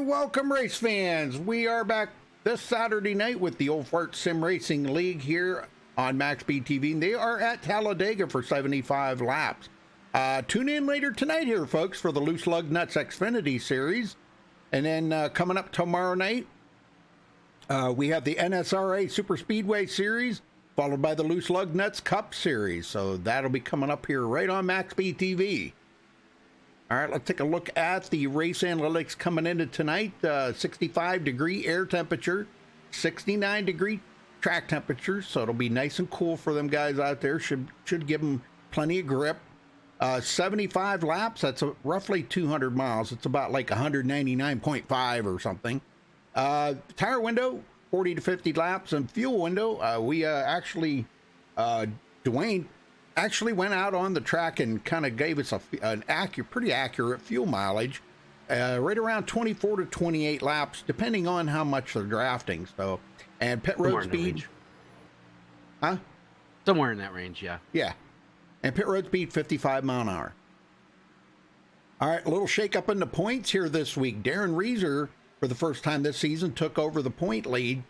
And welcome, race fans. We are back this Saturday night with the Old Fart Sim Racing League here on MaxSpeedTV. They are at Talladega for 75 laps. Tune in later tonight here, folks, for the Loose Lug Nuts Xfinity Series. And then coming up tomorrow night, we have the NSRA Super Speedway Series, followed by the Loose Lug Nuts Cup Series. So that'll be coming up here right on MaxSpeedTV. All right, let's take a look at the race analytics coming into tonight. 65-degree air temperature, 69-degree track temperature, so it'll be nice and cool for them guys out there. Should give them plenty of grip. 75 laps, that's roughly 200 miles. It's about like 199.5 or something. Tire window, 40 to 50 laps, and fuel window, Dwayne actually went out on the track and kind of gave us pretty accurate fuel mileage, right around 24 to 28 laps, depending on how much they're drafting. So, and pit road speed, somewhere in that range, yeah. Yeah, and pit road speed 55 mile an hour. All right, a little shake up in the points here this week. Darren Reeser, for the first time this season, took over the point lead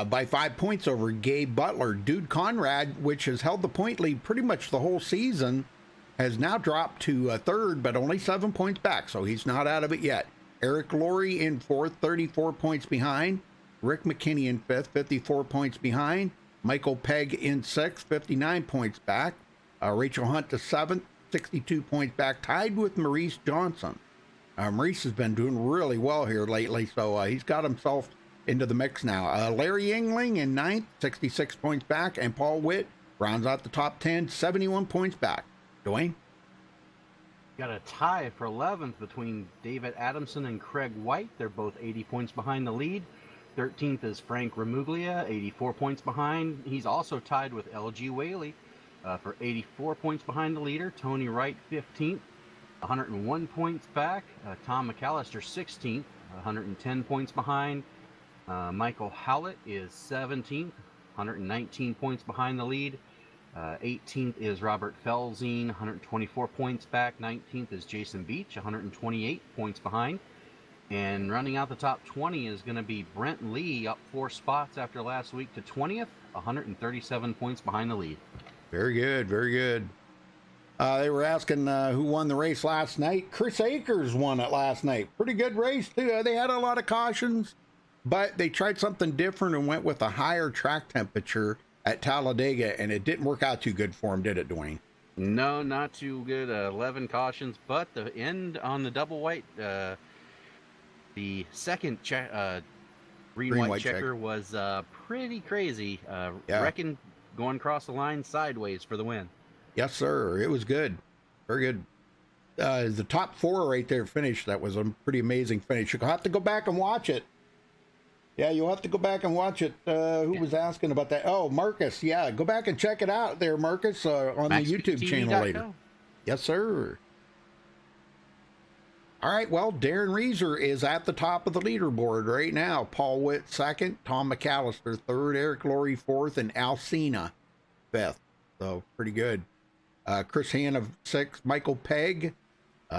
by 5 points over Gabe Butler. Dude Conrad, which has held the point lead pretty much the whole season, has now dropped to third, but only 7 points back, so he's not out of it yet. Eric Laurie in fourth, 34 points behind. Rick McKinney in fifth, 54 points behind. Michael Pegg in sixth, 59 points back. Rachel Hunt to seventh, 62 points back, tied with Maurice Johnson. Maurice has been doing really well here lately, so he's got himself into the mix now. Larry Yingling in ninth, 66 points back, and Paul Witt rounds out the top 10, 71 points back. Dwayne? Got a tie for 11th between David Adamson and Craig White. They're both 80 points behind the lead. 13th is Frank Ramuglia, 84 points behind. He's also tied with LG Whaley for 84 points behind the leader. Tony Wright, 15th, 101 points back. Tom McAllister, 16th, 110 points behind. Michael Howlett is 17th, 119 points behind the lead. 18th is Robert Felzine, 124 points back. 19th is Jason Beach, 128 points behind. And running out the top 20 is going to be Brent Lee, up 4 spots after last week to 20th, 137 points behind the lead. Very good, very good. They were asking who won the race last night. Chris Akers won it last night. Pretty good race, too. They had a lot of cautions, but they tried something different and went with a higher track temperature at Talladega, and it didn't work out too good for him, did it, Dwayne? No, not too good. 11 cautions, but the end on the double white, the second green-white checker was pretty crazy. Yeah. Reckon going across the line sideways for the win. Yes, sir. It was good. Very good. The top 4 right there finished. That was a pretty amazing finish. You'll have to go back and watch it. Yeah, you'll have to go back and watch it. Who was asking about that? Oh, Marcus. Yeah, go back and check it out there, Marcus, on the YouTube channel later. Yes, sir. All right, well, Darren Reeser is at the top of the leaderboard right now. Paul Witt second, Tom McAllister third, Eric Laurie fourth, and Alcina fifth. So pretty good. Chris Han of sixth, Michael Pegg,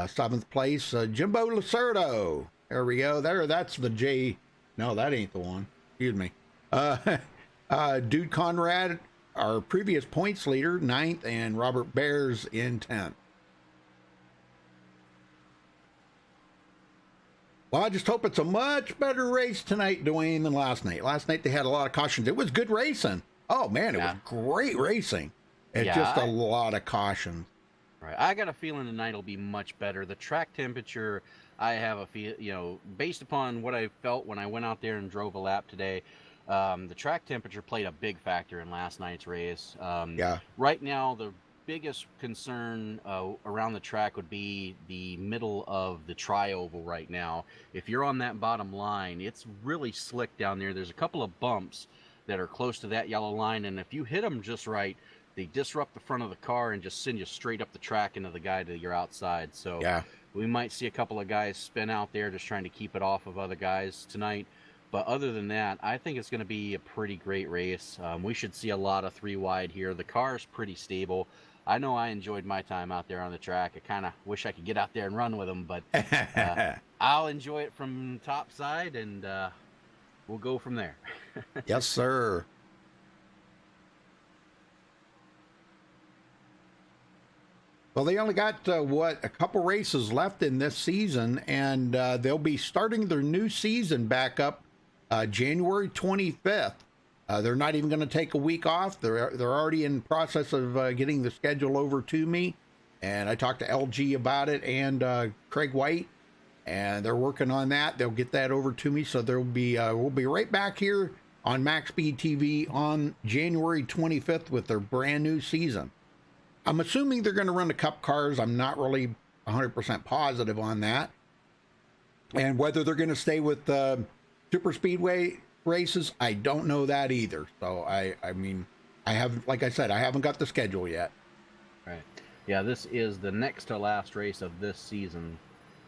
seventh place, Jimbo Lacerdo. There we go. That's the J. No, that ain't the one. Excuse me. Dude Conrad, our previous points leader, 9th, and Robert Bears in 10th. Well, I just hope it's a much better race tonight, Dwayne, than last night. Last night they had a lot of cautions. It was good racing. Oh, man, it was great racing. It's just a lot of cautions. Right. I got a feeling tonight will be much better. The track temperature, I have a feel, based upon what I felt when I went out there and drove a lap today, the track temperature played a big factor in last night's race. Right now, the biggest concern around the track would be the middle of the tri-oval right now. If you're on that bottom line, it's really slick down there. There's a couple of bumps that are close to that yellow line, and if you hit them just right, they disrupt the front of the car and just send you straight up the track into the guy to your outside. So we might see a couple of guys spin out there just trying to keep it off of other guys tonight. But other than that, I think it's going to be a pretty great race. We should see a lot of 3 wide here. The car's pretty stable. I know I enjoyed my time out there on the track. I kind of wish I could get out there and run with them, but I'll enjoy it from top side, and we'll go from there. Yes, sir. Well, they only got a couple races left in this season, and they'll be starting their new season back up January 25th. They're not even going to take a week off. They're already in process of getting the schedule over to me, and I talked to LG about it and Craig White, and they're working on that. They'll get that over to me, so there'll be we'll be right back here on MaxSpeedTV on January 25th with their brand new season. I'm assuming they're going to run the Cup cars. I'm not really 100% positive on that. And whether they're going to stay with super speedway races, I don't know that either. So I mean, I have, like I said, I haven't got the schedule yet. Right. Yeah, this is the next to last race of this season.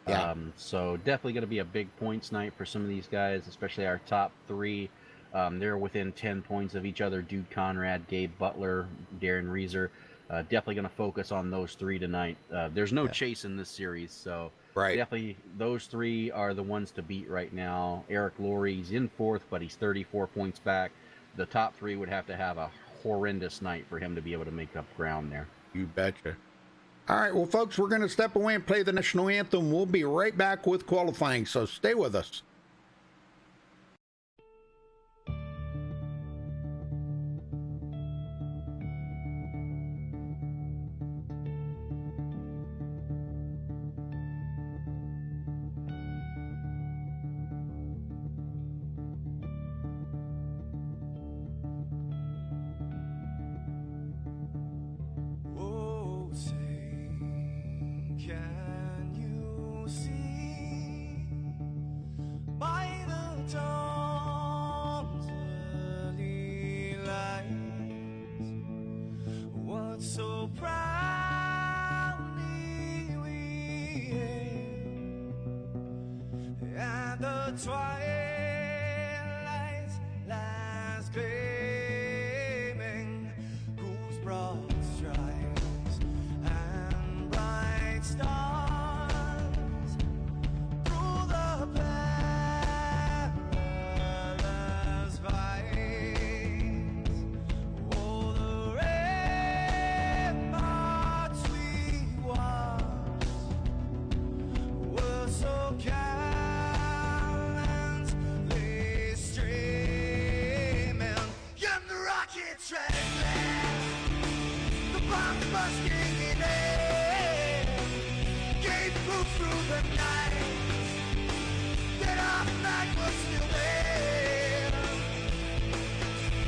Yeah. So definitely going to be a big points night for some of these guys, especially our top three. They're within 10 points of each other. Dude Conrad, Gabe Butler, Darren Reeser. Definitely going to focus on those three tonight. There's no chase in this series, so definitely those three are the ones to beat right now. Eric Laurie's in fourth, but he's 34 points back. The top three would have to have a horrendous night for him to be able to make up ground there. You betcha. All right, well, folks, we're going to step away and play the national anthem. We'll be right back with qualifying, so stay with us. So proudly we hailed at the twilight's last gleaming, whose broad stripes and bright stars through the perilous fights. Oh, the ramparts we watched were so gallantly streaming, and the rockets ran blast, the bombs bursting in air, gave proof through the night that our flag was still there.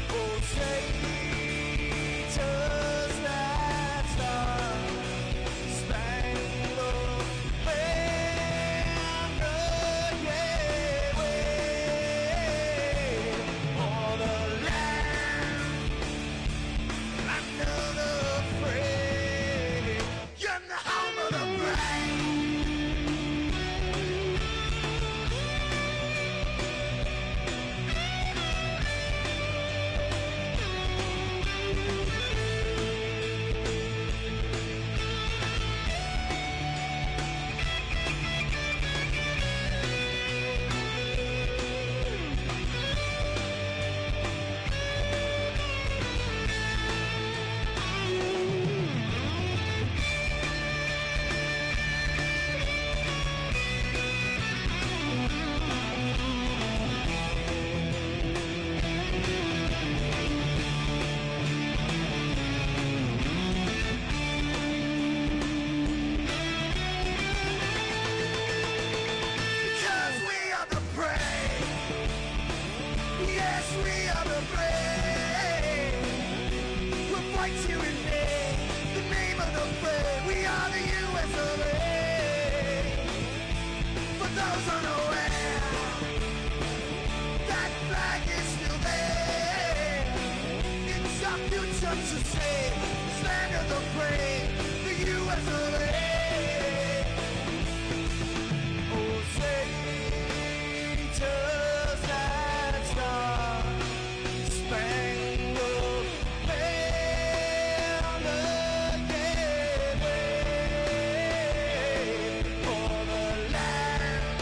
Oh, traitors that star-spangled banner, yeah, wave for the land under the fray, and the home of the brave. Because we are the brave. Yes, we are the brave. We'll fight you in name, the name of the brave. We are the US of A. For those unaware, that flag is still there. It's our future to save, this land of the brave, the US of A. Oh, traitors that star-spangled banner, yeah, wave for the land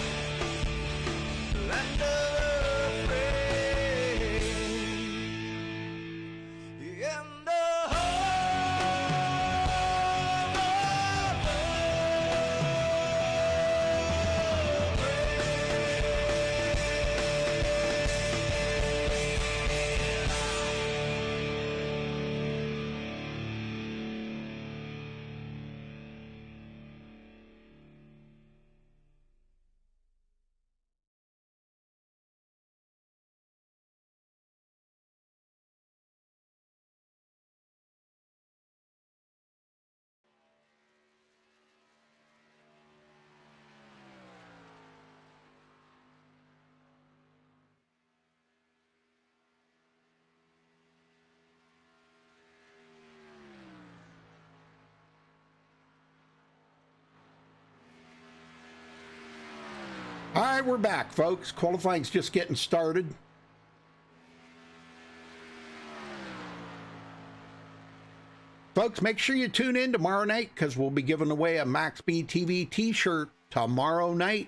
right, we're back, folks. Qualifying's just getting started. Folks, make sure you tune in tomorrow night because we'll be giving away a MaxSpeedTV t-shirt tomorrow night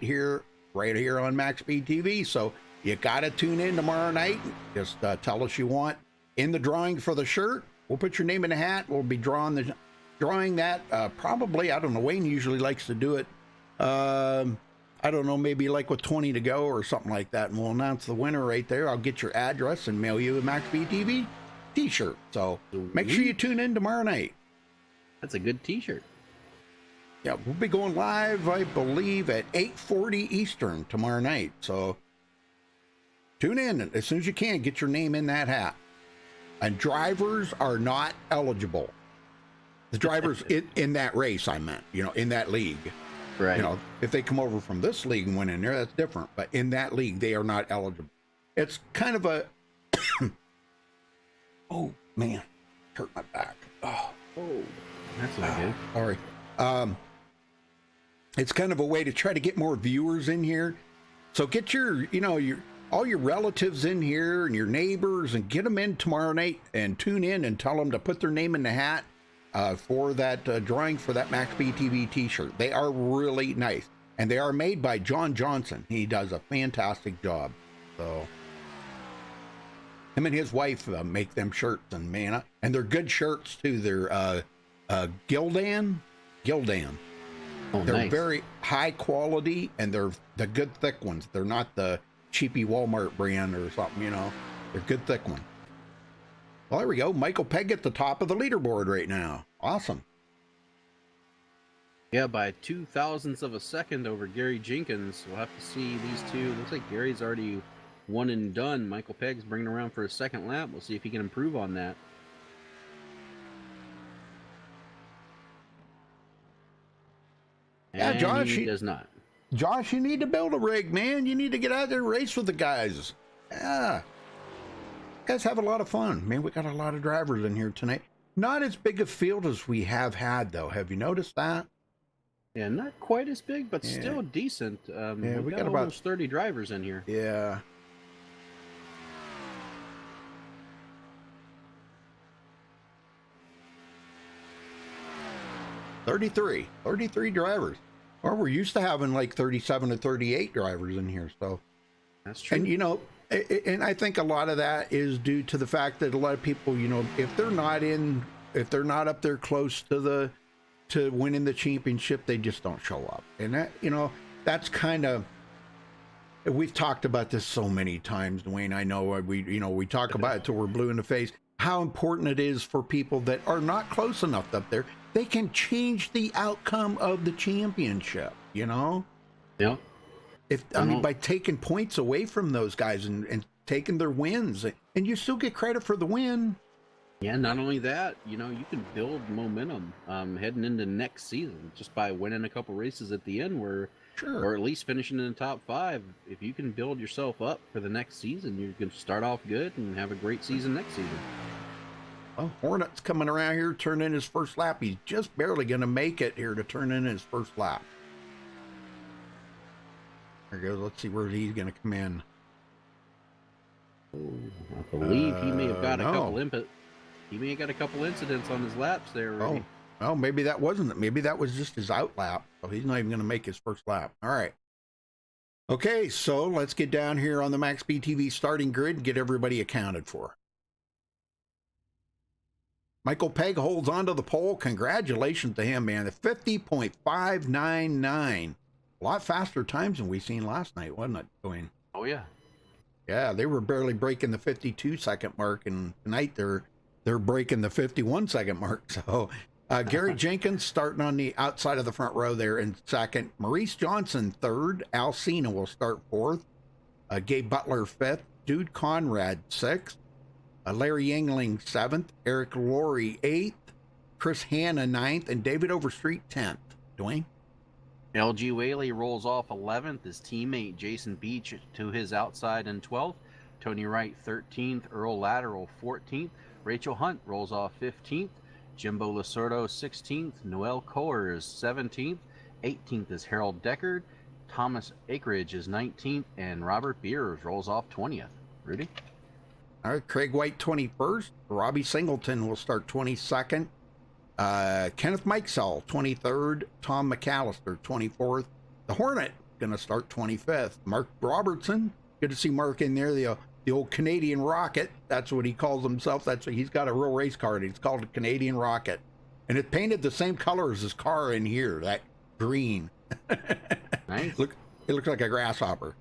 right here on MaxSpeedTV. So you got to tune in tomorrow night. Just tell us you want in the drawing for the shirt. We'll put your name in the hat. We'll be drawing that probably, I don't know, Wayne usually likes to do it. I don't know, maybe like with 20 to go or something like that. And we'll announce the winner right there. I'll get your address and mail you a MaxSpeedTV t-shirt. So make sure you tune in tomorrow night. That's a good t-shirt. Yeah, we'll be going live, I believe, at 8:40 Eastern tomorrow night. So tune in as soon as you can. Get your name in that hat. And drivers are not eligible. The drivers in that race, I meant, in that league. Right. If they come over from this league and win in there, that's different. But in that league, they are not eligible. It's kind of a... Oh, man. Hurt my back. Oh, that's not good. Sorry. It's kind of a way to try to get more viewers in here. So get your all your relatives in here and your neighbors and get them in tomorrow night and tune in and tell them to put their name in the hat for that drawing for that MaxSpeedTV t-shirt. They are really nice. And they are made by John Johnson. He does a fantastic job. So him and his wife make them shirts, and man, and they're good shirts too. They're Gildan. Oh, They're nice. very high quality, and they're the good thick ones. They're not the cheapy Walmart brand or something, They're good thick ones. Well, there we go. Michael Pegg at the top of the leaderboard right now. Awesome. Yeah, by 0.02 of a second over Gary Jenkins. We'll have to see these two. Looks like Gary's already one and done. Michael Pegg's bringing around for a second lap. We'll see if he can improve on that. Yeah, And Josh, he does not. Josh, you need to build a rig, man. You need to get out there and race with the guys. Yeah. Guys have a lot of fun. Man, we got a lot of drivers in here tonight. Not as big a field as we have had, though. Have you noticed that? Yeah, not quite as big, but still decent. We got about almost 30 drivers in here. Yeah. $33 drivers. Well, we're used to having like 37 to 38 drivers in here. So that's true. And and I think a lot of that is due to the fact that a lot of people, if they're not up there close to winning the championship, they just don't show up. And that, that's kind of, we've talked about this so many times, Dwayne. I know we talk about it till we're blue in the face, how important it is for people that are not close enough up there. They can change the outcome of the championship, Yeah. By taking points away from those guys and taking their wins, and you still get credit for the win. Yeah, not only that, you can build momentum heading into next season just by winning a couple races at the end or at least finishing in the top 5. If you can build yourself up for the next season, you can start off good and have a great season next season. Well, Hornet's coming around here, turning in his first lap. He's just barely going to make it here to turn in his first lap. There goes. Let's see where he's going to come in. I believe he may have got a couple He may have got a couple incidents on his laps there already. Oh, maybe that wasn't it. Maybe that was just his out lap. So he's not even going to make his first lap. All right. Okay, so let's get down here on the MaxSpeedTV starting grid and get everybody accounted for. Michael Pegg holds onto the pole. Congratulations to him, man. The 50.599. A lot faster times than we seen last night, wasn't it, Dwayne? Oh, yeah. Yeah, they were barely breaking the 52-second mark, and tonight they're breaking the 51-second mark. So Gary Jenkins starting on the outside of the front row there in second. Maurice Johnson third. Al Cena will start fourth. Gabe Butler fifth. Jude Conrad sixth. Larry Yingling seventh. Eric Laurie eighth. Chris Hanna ninth. And David Overstreet 10th. Dwayne? LG Whaley rolls off 11th. His teammate Jason Beach to his outside in 12th. Tony Wright 13th. Earl Lateral 14th. Rachel Hunt rolls off 15th. Jimbo Lasordo 16th. Noel Coers 17th. 18th is Harold Deckard. Thomas Akeridge is 19th, and Robert Beers rolls off 20th. Rudy? All right, Craig White 21st. Robbie Singleton will start 22nd. Kenneth Mikesell 23rd. Tom McAllister 24th. The Hornet going to start 25th. Mark Robertson, good to see Mark in there. The old Canadian Rocket. That's what he calls himself. He's got a real race car. It's called a Canadian Rocket, and it's painted the same color as his car in here. That green. Nice. Look, it looks like a grasshopper.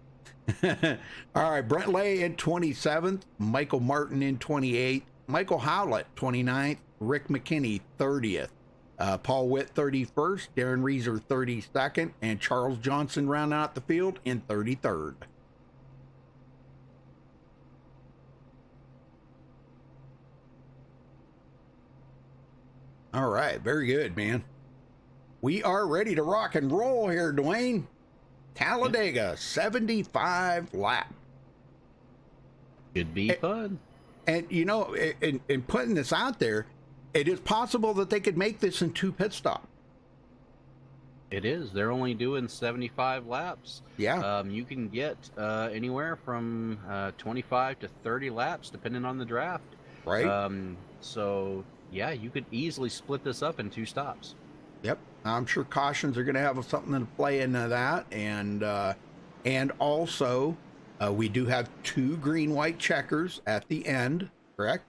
All right, Brent Lay in 27th, Michael Martin in 28th, Michael Howlett 29th, Rick McKinney 30th, Paul Witt 31st, Darren Reeser 32nd, and Charles Johnson rounding out the field in 33rd. All right, very good, man. We are ready to rock and roll here, Dwayne. Talladega, 75 lap. Should be fun. And, you know, in putting this out there, it is possible that they could make this in 2 pit stops. It is. They're only doing 75 laps. Yeah. You can get anywhere from 25 to 30 laps, depending on the draft. Right. So, yeah, you could easily split this up in 2 stops. Yep. I'm sure cautions are going to have something to play into that. And also, we do have 2 green-white checkers at the end, correct?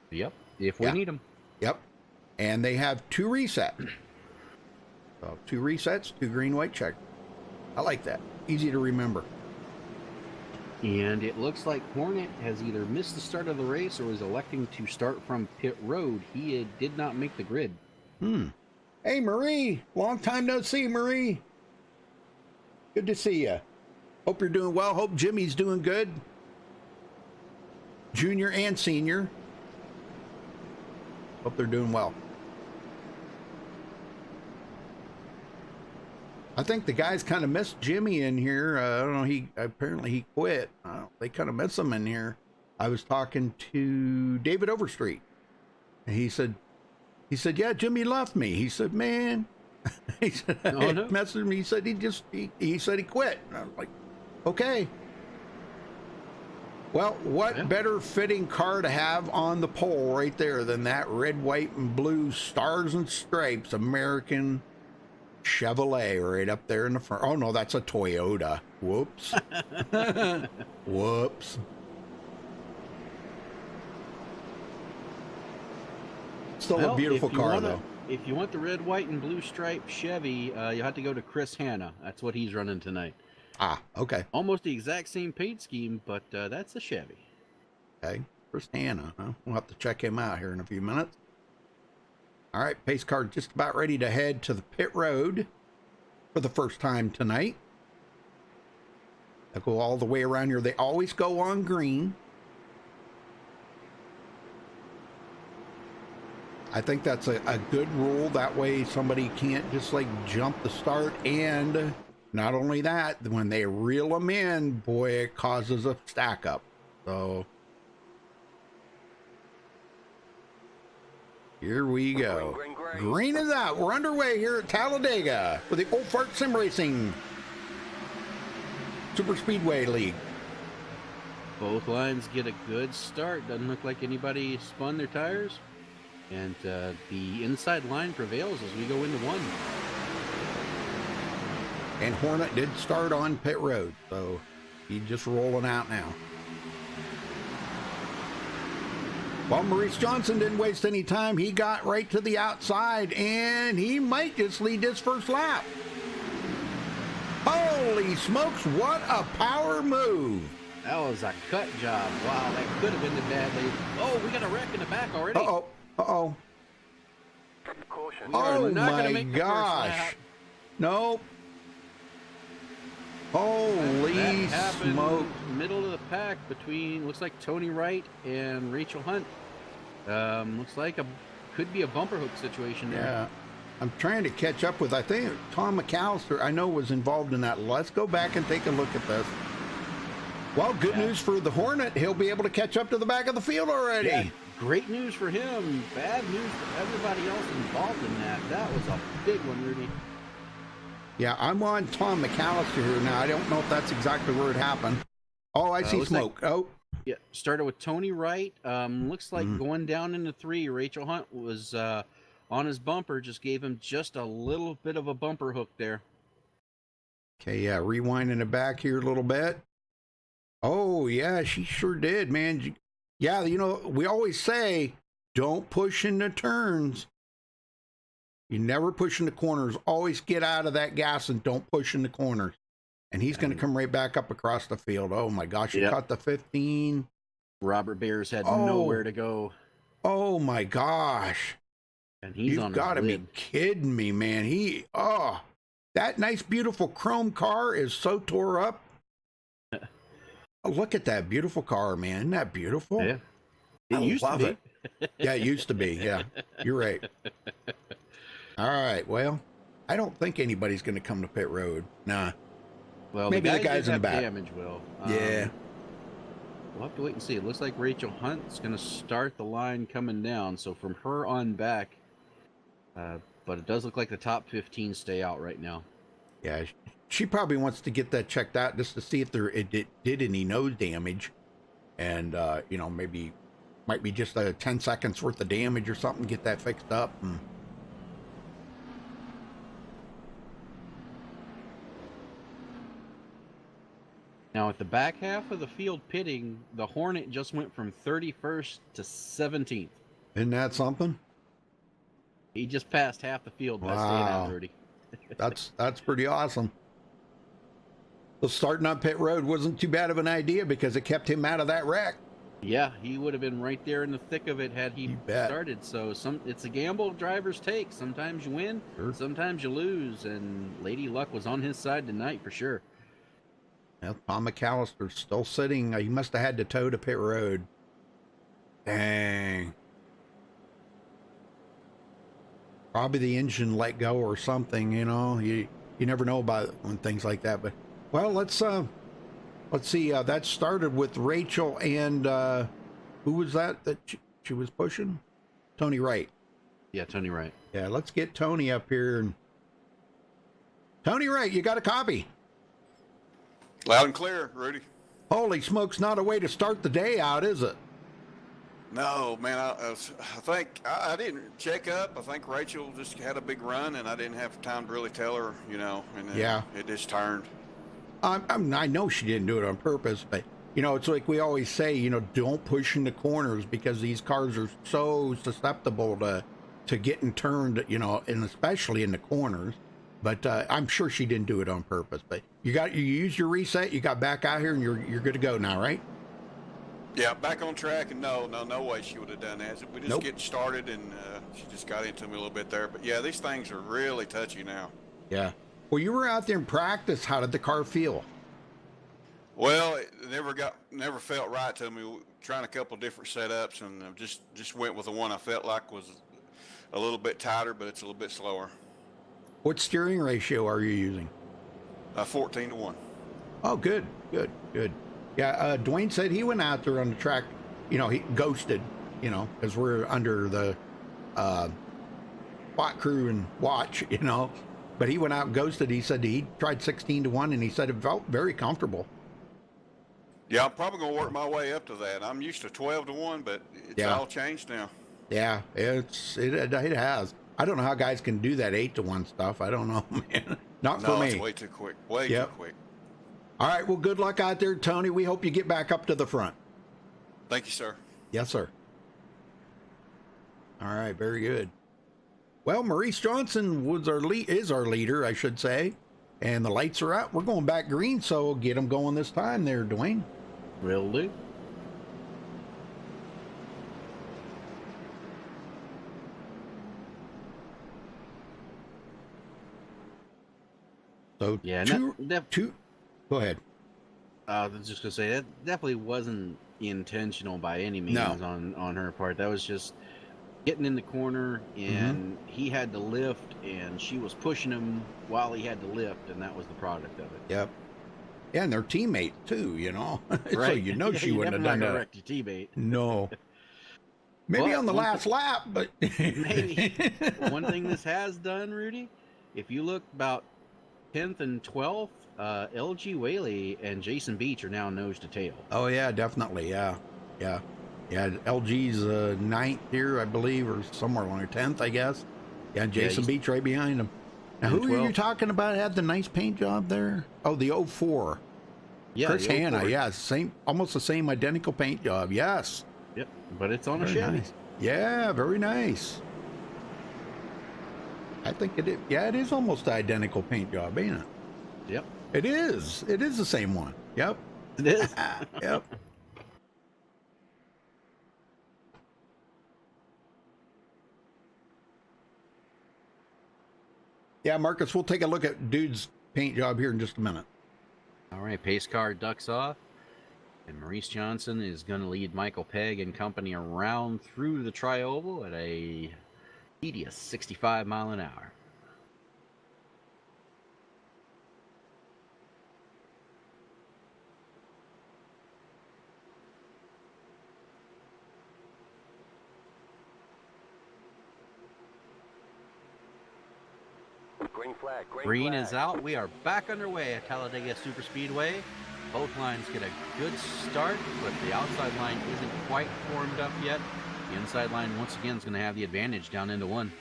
Yep. If we need them. Yep. And they have 2 resets. So 2 resets, 2 green-white checkers. I like that. Easy to remember. And it looks like Hornet has either missed the start of the race or is electing to start from pit road. He did not make the grid. Hey, Marie. Long time no see, Marie. Good to see you. Hope you're doing well. Hope Jimmy's doing good. Junior and senior. Hope they're doing well. I think the guys kind of missed Jimmy in here. I don't know. Apparently he quit. They kind of miss him in here. I was talking to David Overstreet, and he said, yeah, Jimmy left me. He said, man, he said, no. messaged me. He said he said he quit. And I was like, okay. Well, what better fitting car to have on the pole right there than that red, white, and blue stars and stripes American Chevrolet right up there in the front. Oh no, that's a Toyota. Whoops. Whoops. Still a beautiful car, though. If you want the red, white, and blue stripe Chevy, you have to go to Chris Hanna. That's what he's running tonight. Ah, okay. Almost the exact same paint scheme, but that's a Chevy. Okay, Chris Hanna, huh? We'll have to check him out here in a few minutes. All right, pace car just about ready to head to the pit road for the first time tonight. They'll go all the way around here. They always go on green. I think that's a good rule. That way somebody can't just like jump the start. And not only that, when they reel them in, boy, it causes a stack up. So here we go. Green is out. We're underway here at Talladega for the Old Fart Sim Racing Super Speedway League. Both lines get a good start. Doesn't look like anybody spun their tires. And the inside line prevails as we go into 1. And Hornet did start on pit road, so he's just rolling out now. Well, Maurice Johnson didn't waste any time. He got right to the outside, and he might just lead this first lap. Holy smokes, what a power move. That was a cut job. Wow, that could have been the bad lead. Oh, we got a wreck in the back already. Uh-oh. Uh-oh. Caution. Oh, my gosh. Nope. Holy smoke. Middle of the pack between, looks like Tony Wright and Rachel Hunt. Looks like could be a bumper hook situation there. Yeah. I'm trying to catch up with, I think Tom McAllister, I know, was involved in that. Let's go back and take a look at this. Well, good news for the Hornet. He'll be able to catch up to the back of the field already. Yeah, great news for him. Bad news for everybody else involved in that. That was a big one, Rudy. Yeah, I'm on Tom McAllister here now. I don't know if that's exactly where it happened. Oh, I see smoke. Oh. Yeah, started with Tony Wright. Looks like going down into 3, Rachel Hunt was on his bumper, just gave him just a little bit of a bumper hook there. Okay, yeah, rewinding it back here a little bit. Oh, yeah, she sure did, man. Yeah, you know, we always say, don't push in the turns. You never push in the corners. Always get out of that gas and don't push in the corners. And he's going to come right back up across the field. Oh, my gosh, he caught the 15. Robert Beers had nowhere to go. Oh, my gosh. And he's on his lid. You've got to be kidding me, man. That nice, beautiful chrome car is so tore up. Oh, look at that beautiful car, man. Isn't that beautiful? Yeah. I love it. Yeah, it used to be. Yeah, you're right. All right. Well, I don't think anybody's going to come to pit road. Nah. Well, maybe the guys in the back. Damage will. Yeah. We'll have to wait and see. It looks like Rachel Hunt's going to start the line coming down. So from her on back, but it does look like the top 15 stay out right now. Yeah, she probably wants to get that checked out just to see if it did any nose damage, and you know, might be just a 10 seconds worth of damage or something. Get that fixed up. Now at the back half of the field pitting, the Hornet just went from 31st to 17th. Isn't that something? He just passed half the field by staying out, Rudy. That's pretty awesome. So starting on pit road wasn't too bad of an idea because it kept him out of that wreck. Yeah, he would have been right there in the thick of it had he started. So it's a gamble drivers take. Sometimes you win, sometimes you lose, and Lady Luck was on his side tonight for sure. Well, Tom McAllister's still sitting. He must have had to tow to pit road. Dang. Probably the engine let go or something, you know. You never know about when things like that. But well, let's see. That started with Rachel and who was that she was pushing? Tony Wright. Yeah, Tony Wright. Yeah, let's get Tony up here. And Tony Wright, you got a copy? Loud and clear, Rudy. Holy smokes, not a way to start the day out, is it? No, man, I think I didn't check up. I think Rachel just had a big run, and I didn't have time to really tell her, you know, and then it just turned. I know she didn't do it on purpose, but, you know, it's like we always say, you know, don't push in the corners because these cars are so susceptible to getting turned, you know, and especially in the corners. But I'm sure she didn't do it on purpose. But you used your reset, you got back out here, and you're good to go now, right? Yeah, back on track, and no way she would have done that. We just get started, and she just got into me a little bit there. But yeah, these things are really touchy now. Yeah. Well, you were out there in practice. How did the car feel? Well, it never felt right to me. Trying a couple different setups, and just went with the one I felt like was a little bit tighter, but it's a little bit slower. What steering ratio are you using? 14-1. Oh, good. Yeah, Dwayne said he went out there on the track, you know, he ghosted, you know, because we're under the spot crew and watch, you know, but he went out and ghosted. He said he tried 16-1, and he said it felt very comfortable. Yeah, I'm probably going to work my way up to that. I'm used to 12-1, but it's all changed now. Yeah, it has. I don't know how guys can do that 8-1 stuff. I don't know, man. Not for me. It's way too quick. Way too quick. All right, well, good luck out there, Tony. We hope you get back up to the front. Thank you, sir. Yes, sir. All right, very good. Well, Maurice Johnson is our leader, I should say. And the lights are out. We're going back green, so get them going this time there, Dwayne. Will do. So, yeah, two. Go ahead. I was just gonna say that definitely wasn't intentional by any means on her part. That was just getting in the corner, and he had to lift, and she was pushing him while he had to lift, and that was the product of it. Yep. Yeah, and their teammate too, you know. Right. So you know she wouldn't have done that. Wreck your teammate. No. Maybe on the last lap, but maybe. One thing this has done, Rudy, if you look about 10th and 12th, LG Whaley and Jason Beach are now nose to tail. Oh yeah, definitely. Yeah. LG's 9th here, I believe, or somewhere along there, 10th, I guess. Yeah, Jason Beach right behind him. Now, who are you talking about had the nice paint job there? Oh, the 04. Yeah, Chris Hanna. Yeah, almost the same identical paint job. Yes. Yep, but it's on a Very Chevy. nice. Yeah, very nice. I think it is. Yeah, it is almost the identical paint job, ain't it? Yep. It is. It is the same one. Yep. It is. Yep. Yeah, Marcus, we'll take a look at Dude's paint job here in just a minute. All right, pace car ducks off, and Maurice Johnson is going to lead Michael Pegg and company around through the tri-oval at a tedious 65 mile an hour. Green is out. We are back underway at Talladega Superspeedway. Both lines get a good start, but the outside line isn't quite formed up yet. The inside line, once again, is going to have the advantage down into one.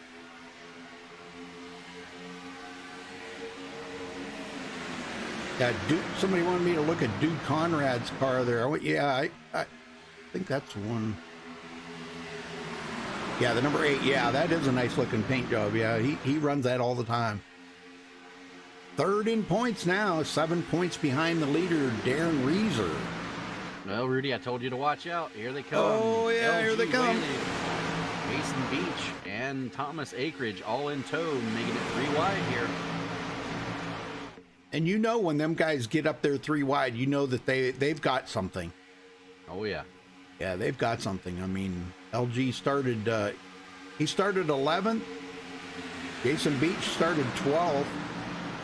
Yeah, somebody wanted me to look at Dude Conrad's car there. I think that's one. Yeah, the number 8. Yeah, that is a nice looking paint job. Yeah, he runs that all the time. Third in points now, 7 points behind the leader, Darren Reeser. Well, Rudy, I told you to watch out. Here they come. Oh, yeah, here they come. Whaley, Mason Beach and Thomas Akridge all in tow, making it 3 wide here. And you know when them guys get up there 3 wide, you know that they've got something. Oh, yeah. Yeah, they've got something. I mean, LG started, he started 11th. Jason Beach started 12th.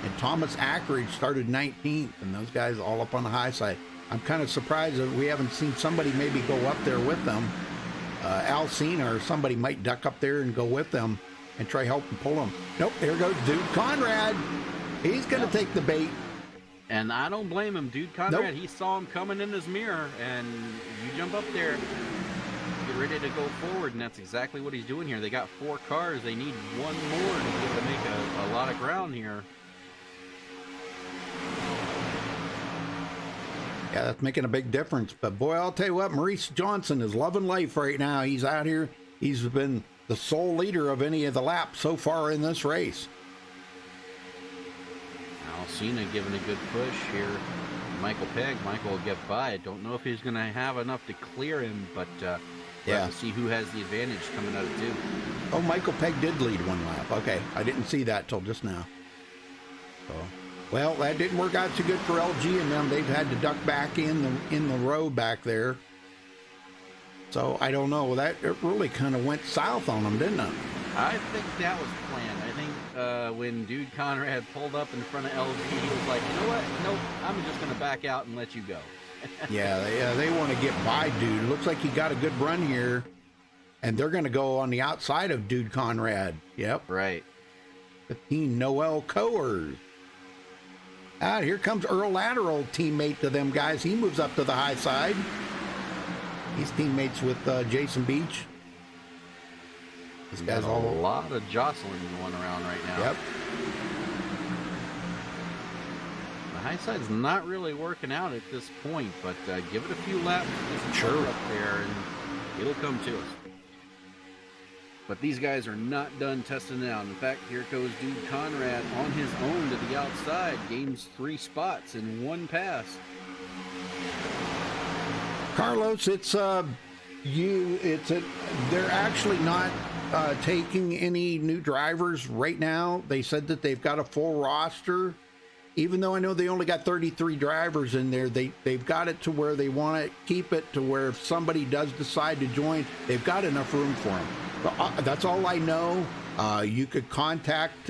And Thomas Akridge started 19th. And those guys all up on the high side. I'm kind of surprised that we haven't seen somebody maybe go up there with them. Al Cena or somebody might duck up there and go with them and try help and pull them. Nope, there goes Dude Conrad. He's going to take the bait. And I don't blame him. Dude Conrad, he saw him coming in his mirror, and you jump up there, get ready to go forward, and that's exactly what he's doing here. They got 4 cars. They need 1 more to be able to make a lot of ground here. Yeah, that's making a big difference. But boy, I'll tell you what, Maurice Johnson is loving life right now. He's out here. He's been the sole leader of any of the laps so far in this race. Cena giving a good push here. Michael Pegg. Michael will get by. I don't know if he's going to have enough to clear him, but we'll have to see who has the advantage coming out of 2. Oh, Michael Pegg did lead 1 lap. Okay, I didn't see that till just now. So, well, that didn't work out too good for LG and them. They've had to duck back in the row back there. So I don't know. It really kind of went south on them, didn't it? I think that was planned. I think when Dude Conrad pulled up in front of LG, he was like, you know what? Nope, I'm just going to back out and let you go. Yeah, they want to get by Dude. It looks like he got a good run here, and they're going to go on the outside of Dude Conrad. Yep. Right. 15 Noel Coers. Here comes Earl Lateral, teammate to them guys. He moves up to the high side. He's teammates with Jason Beach. This guy's a lot of jostling going around right now. Yep. The high side's not really working out at this point, but give it a few laps. Sure. Up there, and it'll come to us. But these guys are not done testing it out. In fact, here goes Dude Conrad on his own to the outside. Gains 3 spots in 1 pass. Carlos, they're actually not taking any new drivers right now. They said that they've got a full roster. Even though I know they only got 33 drivers in there, they've got it to where they want to keep it to where if somebody does decide to join, they've got enough room for them. But, that's all I know. You could contact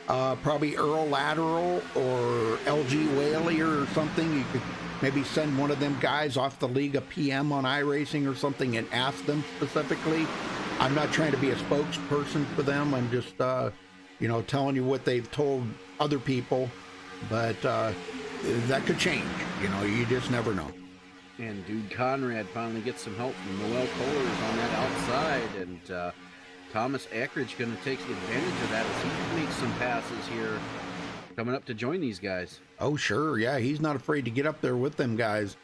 probably Earl Lateral or LG Whaley or something. You could maybe send one of them guys off the league a PM on iRacing or something and ask them specifically. I'm not trying to be a spokesperson for them. I'm just, telling you what they've told other people, but that could change. You know, you just never know. And Dude Conrad finally gets some help from Noel Kohlers on that outside, and Thomas Eckridge going to take advantage of that as he makes some passes here, coming up to join these guys. Oh, sure. Yeah, he's not afraid to get up there with them guys.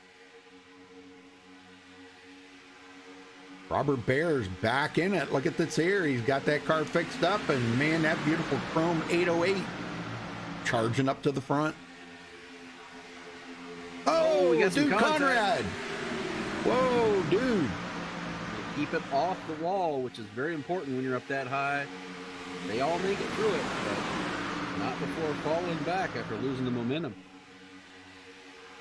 Robert Bear's back in it. Look at this here. He's got that car fixed up, and man, that beautiful chrome 808 charging up to the front. Oh, we got some Dude contact. Conrad. Whoa, dude. Keep it off the wall, which is very important when you're up that high. They all make it through it, but not before falling back after losing the momentum.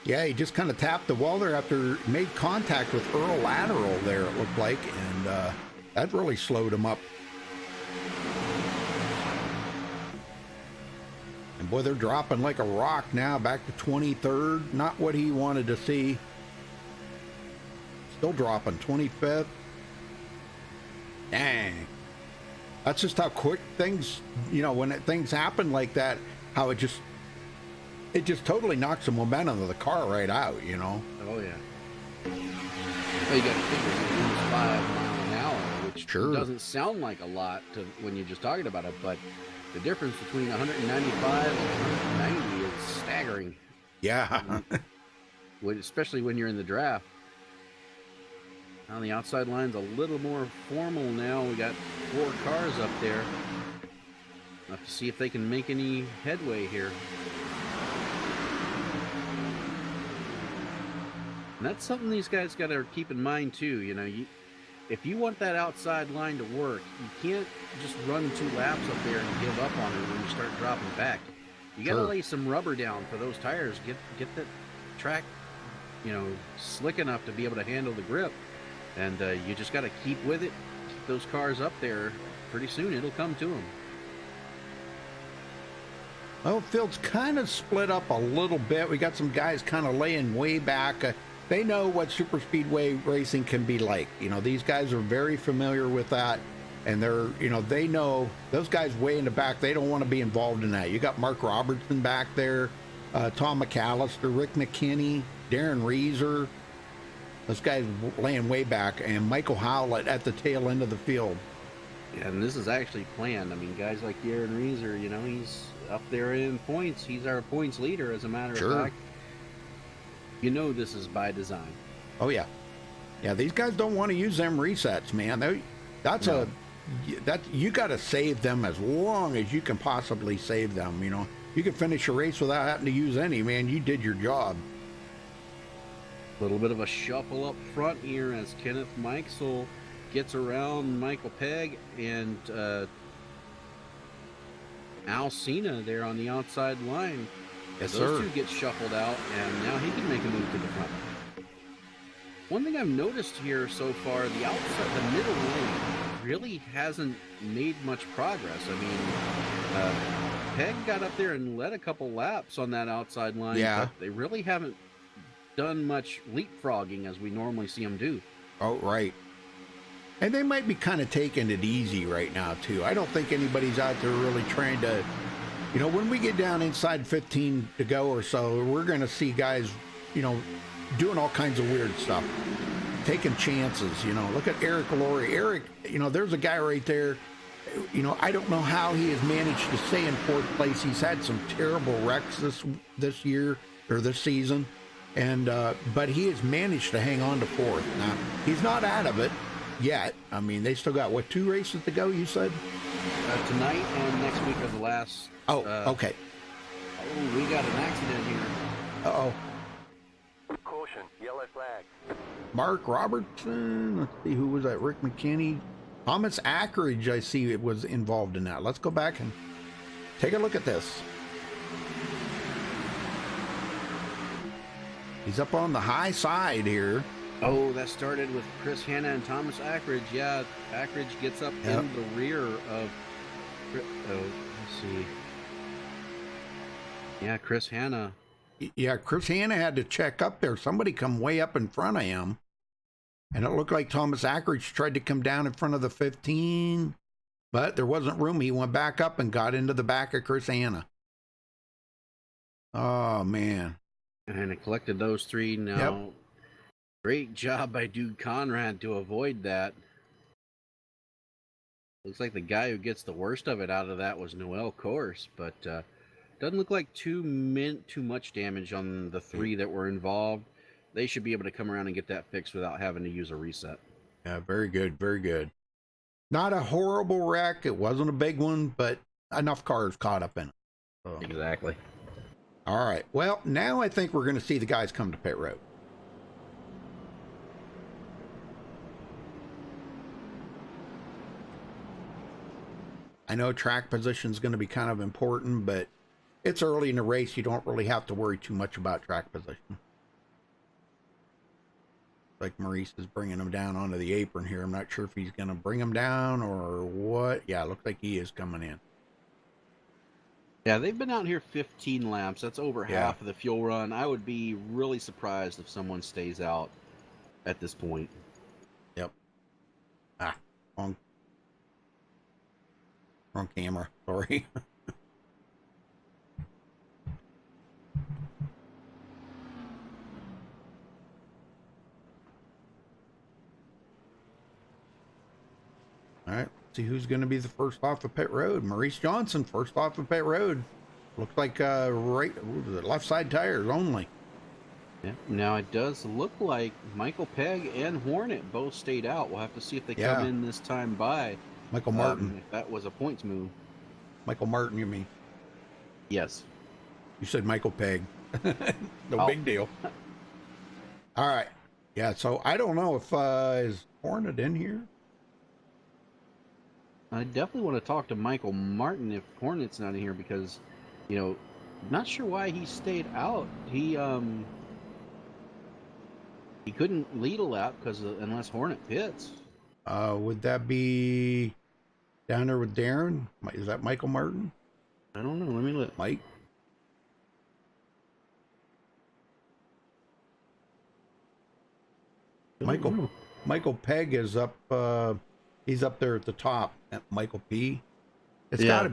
Yeah, he just kind of tapped the wall there after made contact with Earl Lateral there, it looked like, and that really slowed him up. And boy, they're dropping like a rock now, back to 23rd. Not what he wanted to see. Still dropping 25th. Dang. That's just how quick things, you know, when things happen like that, how it just totally knocks the momentum of the car right out, you know? Oh, yeah. Well, you got to figure you lose 5 miles an hour, which Sure. doesn't sound like a lot to when you're just talking about it, but the difference between 195 and 190 is staggering, Yeah. especially when you're in the draft. On the outside line's a little more formal now. We got 4 cars up there. We'll have to see if they can make any headway here. And that's something these guys got to keep in mind too. You know, if you want that outside line to work, you can't just run 2 laps up there and give up on it when you start dropping back. You got to Sure. lay some rubber down for those tires. Get that track, you know, slick enough to be able to handle the grip. And you just got to keep with it. Keep those cars up there. Pretty soon it'll come to them. Well, field's kind of split up a little bit. We got some guys kind of laying way back. They know what super speedway racing can be like. You know, these guys are very familiar with that, and they're, you know, they know those guys way in the back. They don't want to be involved in that. You got Mark Robertson back there, Tom McAllister, Rick McKinney, Darren Reeser. Those guys laying way back, and Michael Howlett at the tail end of the field. Yeah, and this is actually planned. I mean, guys like Darren Reeser, you know, he's up there in points. He's our points leader, as a matter Sure. of fact. You know this is by design. Oh yeah, yeah. These guys don't want to use them resets, man. That you got to save them as long as you can possibly save them. You know, you can finish a race without having to use any. Man, you did your job. A little bit of a shuffle up front here as Kenneth Mikesel gets around Michael Pegg and Al Cena there on the outside line. Yes, Those sir. 2 get shuffled out, and now he can make a move to the front. One thing I've noticed here so far, the outside, the middle lane really hasn't made much progress. I mean, Pegg got up there and led a couple laps on that outside line, Yeah. but they really haven't done much leapfrogging as we normally see them do. Oh, right. And they might be kind of taking it easy right now, too. I don't think anybody's out there really trying to, you know, when we get down inside 15 to go or so, we're going to see guys, you know, doing all kinds of weird stuff, taking chances, you know. Look at Eric Laurie. Eric, you know, there's a guy right there. You know, I don't know how he has managed to stay in 4th place. He's had some terrible wrecks this year or this season. And but he has managed to hang on to 4th. Now, he's not out of it yet. I mean, they still got, what, 2 races to go, you said? Tonight and next week are the last. Oh, okay. Oh, we got an accident here. Uh-oh. Caution, yellow flag. Mark Robertson. Let's see, who was that? Rick McKinney. Thomas Ackridge, I see, it was involved in that. Let's go back and take a look at this. He's up on the high side here. Oh, that started with Chris Hanna and Thomas Ackridge. Yeah, Ackridge gets up Yep. in the rear of. Oh, let's see. Yeah, Chris Hanna. Yeah, Chris Hanna had to check up there. Somebody come way up in front of him. And it looked like Thomas Ackridge tried to come down in front of the 15, but there wasn't room. He went back up and got into the back of Chris Hanna. Oh, man. And it collected those 3 now. Yep. Great job by Dude Conrad to avoid that. Looks like the guy who gets the worst of it out of that was Noel Course, but doesn't look like too much damage on the 3 that were involved. They should be able to come around and get that fixed without having to use a reset. Yeah, very good, very good. Not a horrible wreck. It wasn't a big one, but enough cars caught up in it. So. Exactly. All right. Well, now I think we're going to see the guys come to pit road. I know track position is going to be kind of important, but it's early in the race. You don't really have to worry too much about track position. Like Maurice is bringing him down onto the apron here. I'm not sure if he's going to bring him down or what. Yeah, it looks like he is coming in. Yeah, they've been out here 15 laps. That's over half of the fuel run. I would be really surprised if someone stays out at this point. Yep. Wrong camera. Sorry. All right, see who's going to be the first off the pit road. Maurice Johnson, first off the pit road. Looks like left side tires only. Yeah. Now it does look like Michael Pegg and Hornet both stayed out. We'll have to see if they come in this time by. Michael Martin. If that was a points move. Michael Martin, you mean? Yes. You said Michael Pegg. No big deal. All right. Yeah, so I don't know if is Hornet in here? I definitely want to talk to Michael Martin if Hornet's not in here because, you know, not sure why he stayed out. He couldn't lead a lap because unless Hornet pits. Would that be down there with Darren? Is that Michael Martin? I don't know. Let me look. Mike? Michael Pegg is up. He's up there at the top. At Michael P. That's gotta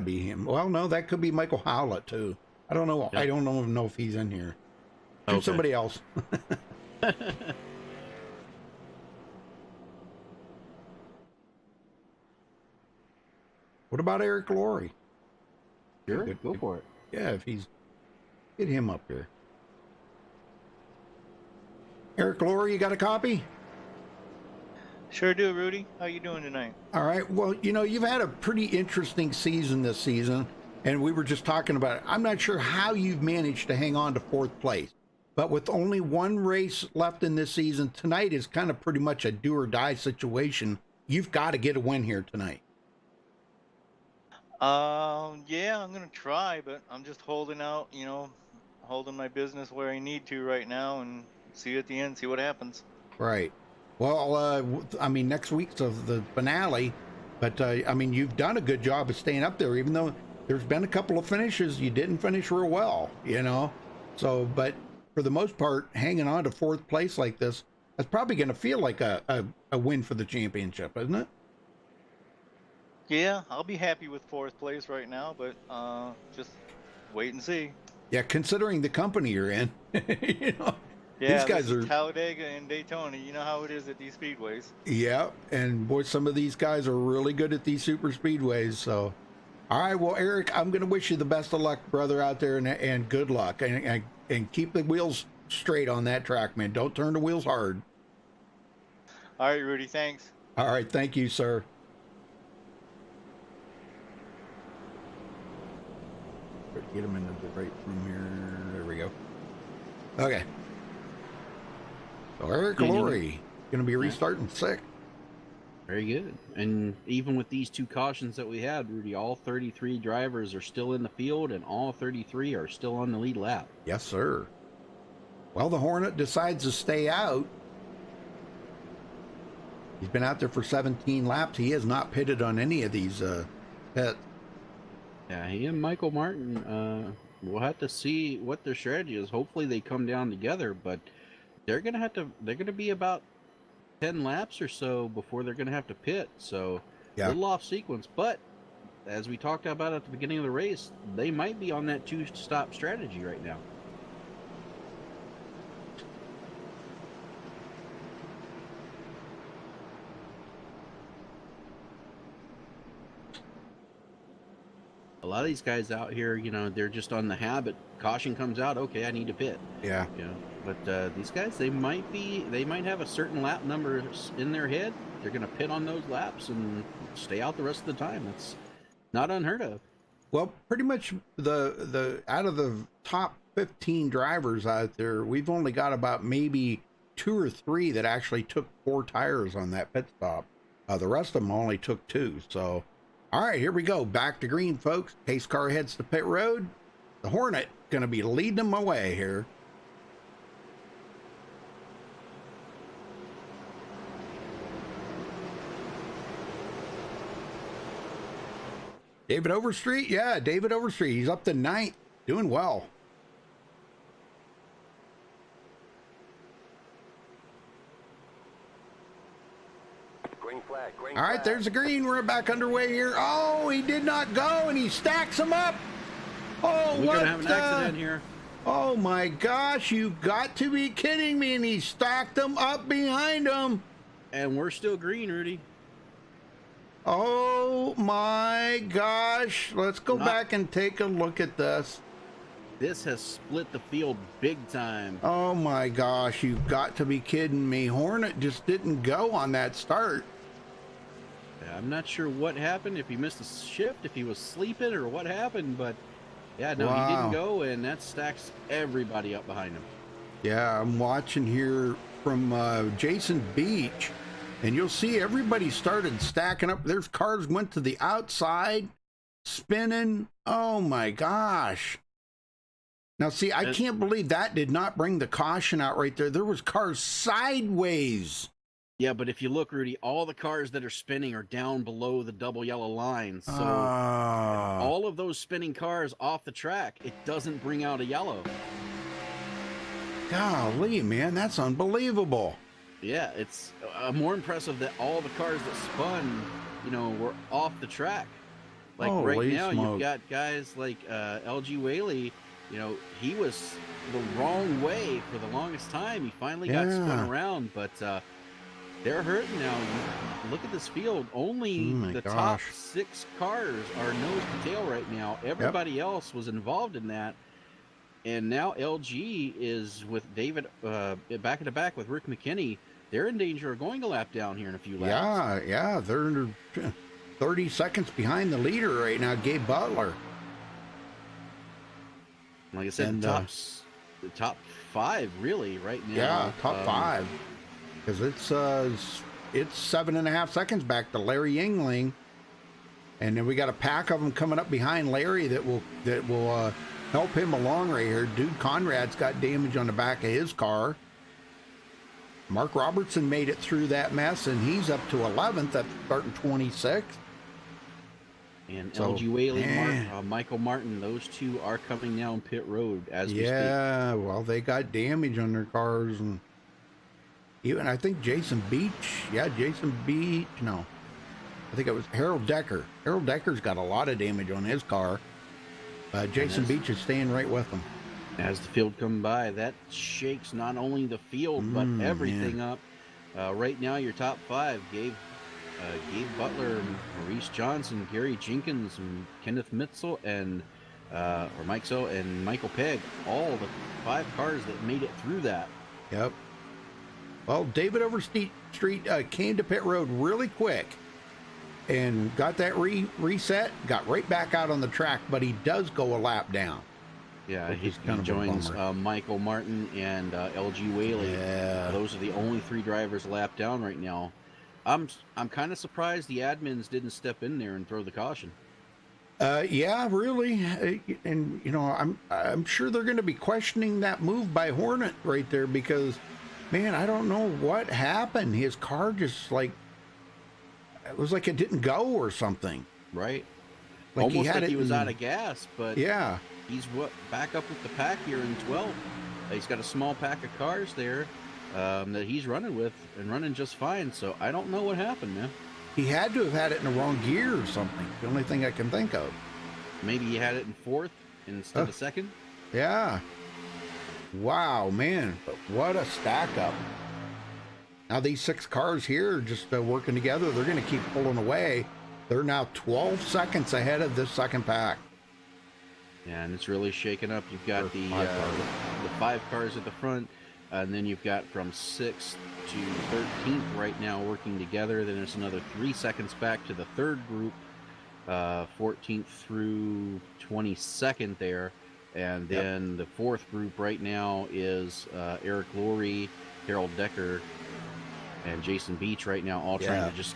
be him. Well, no, that could be Michael Howlett too. I don't know. Yeah. I don't know if he's in here. Okay. Somebody else. What about Eric Laurie? Sure, go for it. Yeah, if he's get him up here. Eric Laurie, you got a copy? Sure do, Rudy. How you doing tonight? All right. Well, you know, you've had a pretty interesting season this season, and we were just talking about it. I'm not sure how you've managed to hang on to 4th place, but with only one race left in this season, tonight is kind of pretty much a do or die situation. You've got to get a win here tonight. Yeah, I'm gonna try, but I'm just holding out, you know, holding my business where I need to right now, and see you at the end, see what happens. Right. Well, I mean, next week's the finale, but I mean, you've done a good job of staying up there, even though there's been a couple of finishes you didn't finish real well, you know. So, but for the most part, hanging on to 4th place like this, that's probably going to feel like a win for the championship, isn't it? Yeah, I'll be happy with 4th place right now, but just wait and see. Yeah, considering the company you're in, you know. Yeah, these guys are Talladega and Daytona. You know how it is at these speedways. Yeah, and boy, some of these guys are really good at these super speedways. So, all right, well, Eric, I'm going to wish you the best of luck, brother, out there, and good luck, and keep the wheels straight on that track, man. Don't turn the wheels hard. All right, Rudy, thanks. All right, thank you, sir. Get him into the right room here. There we go. Okay. So Eric Laurie going to be restarting 6th. Very good. And even with these 2 cautions that we had, Rudy, all 33 drivers are still in the field, and all 33 are still on the lead lap. Yes, sir. Well, the Hornet decides to stay out. He's been out there for 17 laps. He has not pitted on any of these pits. Yeah, he and Michael Martin, we'll have to see what their strategy is. Hopefully they come down together, but they're going to be about 10 laps or so before they're going to have to pit. So a little off sequence, but as we talked about at the beginning of the race, they might be on that 2-stop strategy right now. A lot of these guys out here, you know, they're just on the habit. Caution comes out, okay, I need to pit. Yeah. You know, but these guys, they might have a certain lap number in their head. They're going to pit on those laps and stay out the rest of the time. That's not unheard of. Well, pretty much the out of the top 15 drivers out there, we've only got about maybe 2 or 3 that actually took 4 tires on that pit stop. The rest of them only took 2. So, all right, here we go. Back to green, folks. Pace car heads to pit road. The Hornet going to be leading them away here. David Overstreet, yeah, David Overstreet. He's up to 9th, doing well. Green flag, green All right, flag. there's the green. We're back underway here. Oh, he did not go, and he stacks them up. Oh, We're what going to have an accident here. Oh, my gosh, you got to be kidding me. And he stacked them up behind him. And we're still green, Rudy. Oh, my gosh. Let's go back and take a look at this. This has split the field big time. Oh, my gosh, you've got to be kidding me. Hornet just didn't go on that start. I'm not sure what happened, if he missed a shift, if he was sleeping, or what happened, but yeah, no, Wow. he didn't go, and that stacks everybody up behind him. Yeah, I'm watching here from Jason Beach, and you'll see everybody started stacking up. There's cars went to the outside, spinning. Oh, my gosh. Now, see, I can't believe that did not bring the caution out right there. There was cars sideways. Yeah, but if you look, Rudy, all the cars that are spinning are down below the double yellow line. So all of those spinning cars off the track, it doesn't bring out a yellow. Golly, man, that's unbelievable. Yeah, it's more impressive that all the cars that spun, you know, were off the track. Like right Holy now, smoke. you've got guys like LG Whaley. You know, he was the wrong way for the longest time. He finally got spun around, but they're hurting now. You look at this field. Only the top 6 cars are nose to tail right now. Everybody else was involved in that. And now LG is with David back to back with Rick McKinney. They're in danger of going a lap down here in a few laps. Yeah, they're 30 seconds behind the leader right now, Gabe Butler. Like I said, And, the top 5 really right now. Yeah, top 5. Because it's 7.5 seconds back to Larry Yingling, and then we got a pack of them coming up behind Larry that will help him along right here. Dude Conrad's got damage on the back of his car. Mark Robertson made it through that mess, and he's up to 11th at starting 26th. And So, LG Whaley, Michael Martin, those 2 are coming down pit road as we speak. Yeah, well, they got damage on their cars, and even I think Jason Beach. Yeah, Jason Beach. No, I think it was Harold Decker. Harold Decker's got a lot of damage on his car. Jason Beach is staying right with them. As the field come by, that shakes not only the field but everything up. Right now, your top 5: Gabe Butler, Maurice Johnson, Gary Jenkins, and Kenneth Mitzel, and Mike So, and Michael Pegg. All the 5 cars that made it through that. Yep. Well, David Overstreet came to pit road really quick and got that reset, got right back out on the track, but he does go a lap down. Yeah, he kind of a joins bummer. Michael Martin and LG Whaley. Yeah. Those are the only 3 drivers lap down right now. I'm kind of surprised the admins didn't step in there and throw the caution. Yeah, really, and you know, I'm sure they're going to be questioning that move by Hornet right there because, man, I don't know what happened. His car just it was like it didn't go or something. Right. Like Almost like he was out of gas, but yeah, he's back up with the pack here in 12th. He's got a small pack of cars there that he's running with and running just fine. So I don't know what happened, man. He had to have had it in the wrong gear or something. The only thing I can think of. Maybe he had it in fourth instead of second. Yeah. Wow, man. But what a stack up. Now these 6 cars here are just working together. They're going to keep pulling away. They're now 12 seconds ahead of this second pack. Yeah, and it's really shaken up. You've got the 5 cars at the front, and then you've got from 6th to 13th right now working together. Then there's another 3 seconds back to the third group, 14th through 22nd there. And then the fourth group right now is Eric Laurie, Harold Decker, and Jason Beach right now, all trying to just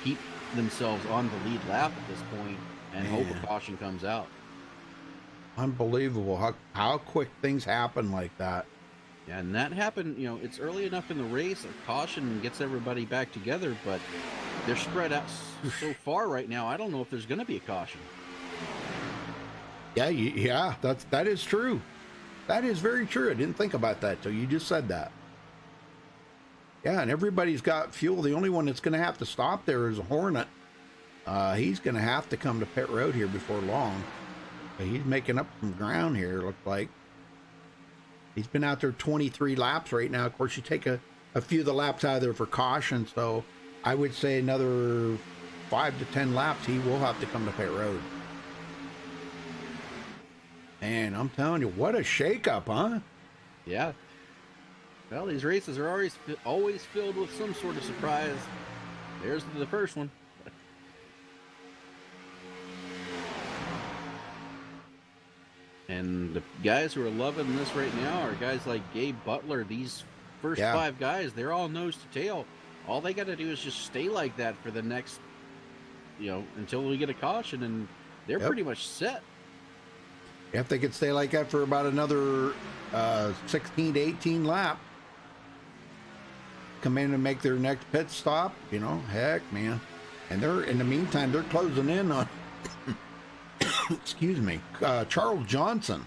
keep themselves on the lead lap at this point and hope a caution comes out. Unbelievable how quick things happen like that. Yeah, and that happened, you know, it's early enough in the race. A caution gets everybody back together, but they're spread out so far right now. I don't know if there's going to be a caution. Yeah, that is true. That is very true. I didn't think about that till you just said that. Yeah, and everybody's got fuel. The only one that's going to have to stop there is a Hornet. He's going to have to come to pit road here before long. But he's making up some ground here, looks like. He's been out there 23 laps right now. Of course, you take a few of the laps out of there for caution, so I would say another 5 to 10 laps, he will have to come to pit road. And I'm telling you, what a shakeup, huh? Yeah. Well, these races are always filled with some sort of surprise. There's the first one. And the guys who are loving this right now are guys like Gabe Butler. These first 5 guys, they're all nose to tail. All they got to do is just stay like that for the next, until we get a caution, and they're pretty much set. If they could stay like that for about another 16 to 18 lap, come in and make their next pit stop, heck, man. And in the meantime, they're closing in on, excuse me, Charles Johnson.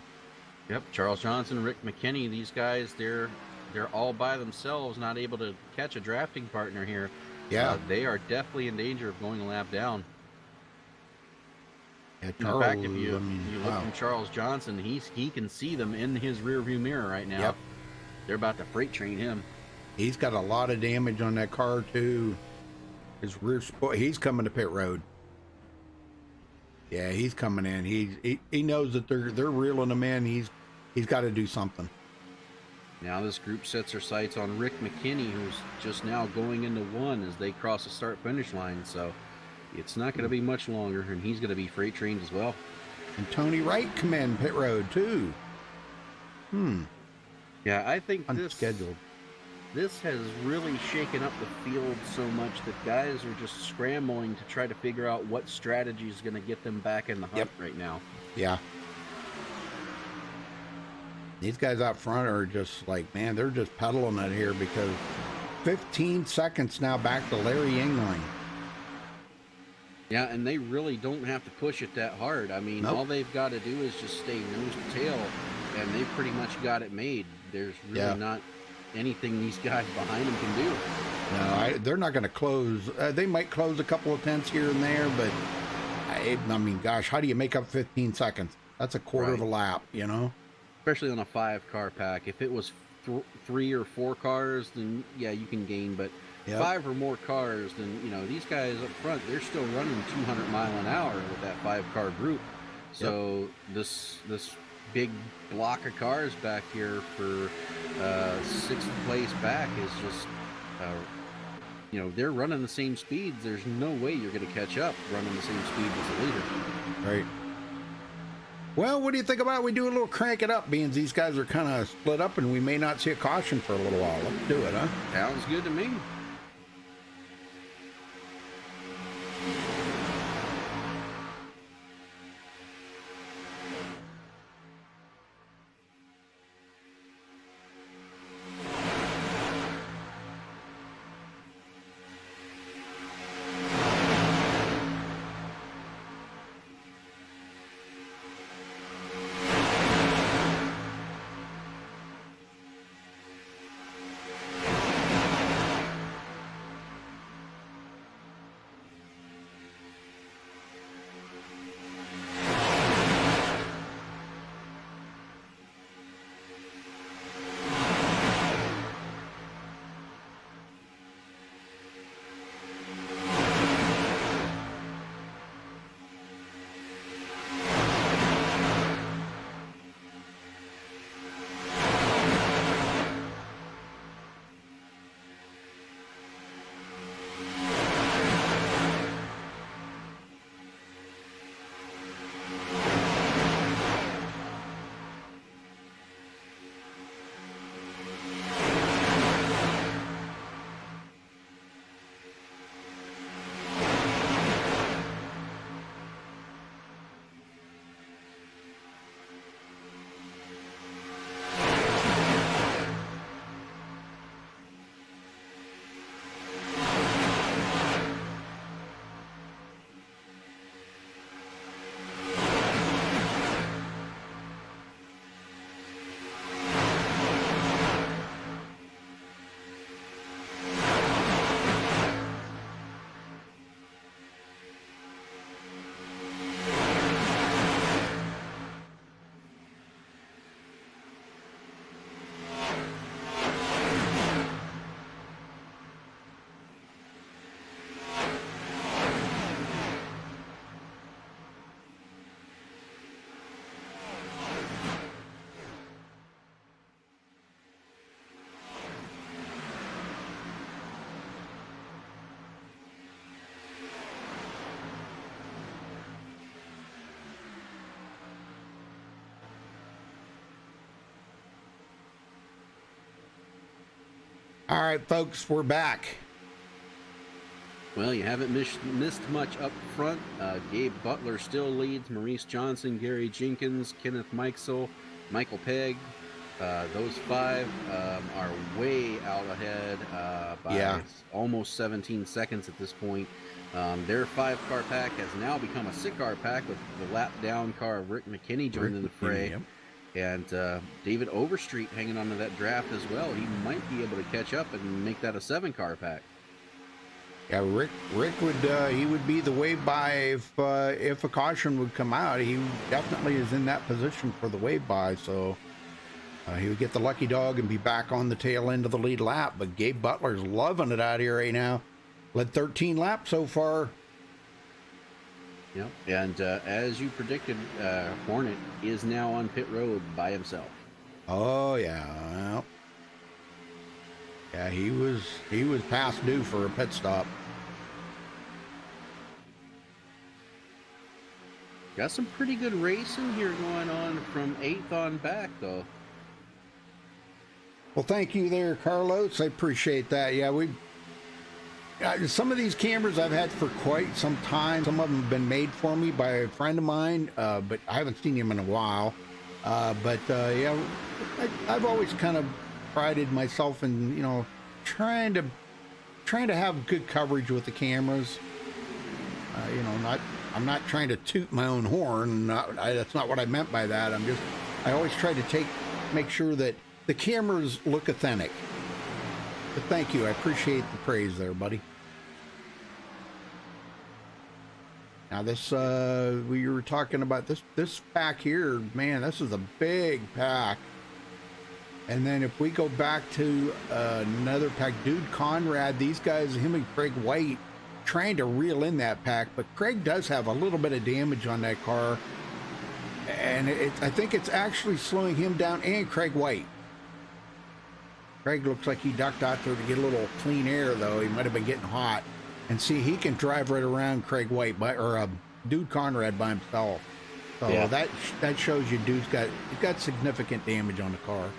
Yep, Charles Johnson, Rick McKinney, these guys, they're all by themselves, not able to catch a drafting partner here. Yeah. They are definitely in danger of going a lap down. Yeah, In fact, if you look from Charles Johnson, he can see them in his rearview mirror right now. Yep. They're about to freight train him. He's got a lot of damage on that car too. His rear he's coming to pit road. Yeah, he's coming in. He knows that they're reeling him in. He's got to do something. Now this group sets their sights on Rick McKinney, who's just now going into 1 as they cross the start-finish line. So it's not going to be much longer, and he's going to be freight trained as well. And Tony Wright come in pit road too. Yeah, I think Unscheduled. This has really shaken up the field so much that guys are just scrambling to try to figure out what strategy is going to get them back in the hunt right now. Yeah. These guys out front are just like, man, they're just pedaling it here because 15 seconds now back to Larry Yingling. Yeah, and they really don't have to push it that hard. I mean, all they've got to do is just stay nose to tail, and they've pretty much got it made. There's really not anything these guys behind them can do. No, they're not going to close. They might close a couple of tenths here and there, but I mean, gosh, how do you make up 15 seconds? That's a quarter of a lap, Especially on a 5-car pack. If it was 3 or 4 cars, then yeah, you can gain, but 5 or more cars, then these guys up front, they're still running 200 mile an hour with that 5-car group. So this big block of cars back here for 6th place back is just they're running the same speeds. There's no way you're going to catch up running the same speed as the leader. Right. Well, what do you think about we do a little crank it up, being these guys are kind of split up and we may not see a caution for a little while. Let's do it, huh? Sounds good to me. All right, folks, we're back. Well, you haven't missed much up front. Gabe Butler still leads. Maurice Johnson, Gary Jenkins, Kenneth Mikesel, Michael Pegg. Those five are way out ahead by almost 17 seconds at this point. Their 5-car pack has now become a 6-car pack with the lap down car of Rick McKinney joining the fray. Yep. And David Overstreet hanging on to that draft as well. He might be able to catch up and make that a 7-car pack. Yeah, Rick would he would be the wave by if a caution would come out. He definitely is in that position for the wave by, so he would get the lucky dog and be back on the tail end of the lead lap. But Gabe Butler's loving it out here right now. Led 13 laps so far. Yep. And as you predicted, Hornet is now on pit road by himself. Oh yeah, well, yeah, he was past due for a pit stop. Got some pretty good racing here going on from 8th on back, though. Well, thank you there, Carlos. I appreciate that. Yeah, some of these cameras I've had for quite some time. Some of them have been made for me by a friend of mine, but I haven't seen him in a while. Yeah, I've always kind of prided myself in, trying to have good coverage with the cameras. I'm not trying to toot my own horn. That's not what I meant by that. I always try to make sure that the cameras look authentic. But thank you. I appreciate the praise there, buddy. Now this, we were talking about this pack here, man, this is a big pack. And then if we go back to another pack, Dude Conrad, these guys, him and Craig White, trying to reel in that pack, but Craig does have a little bit of damage on that car. And I think it's actually slowing him down and Craig White. Craig looks like he ducked out there to get a little clean air, though. He might have been getting hot. And see, he can drive right around Craig White or Dude Conrad by himself. So yeah, that shows you Dude's got significant damage on the car.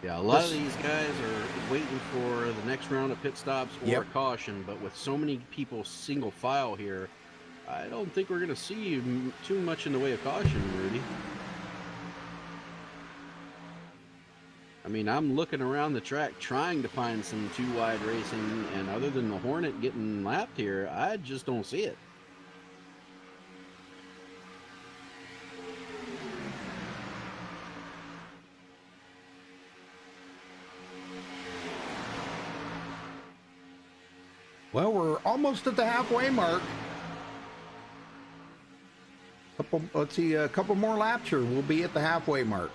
Yeah, a lot of these guys are waiting for the next round of pit stops or caution, but with so many people single file here, I don't think we're going to see too much in the way of caution, Rudy. I mean, I'm looking around the track trying to find some too wide racing, and other than the Hornet getting lapped here, I just don't see it. Well, we're almost at the halfway mark. A couple more laps here. We'll be at the halfway mark.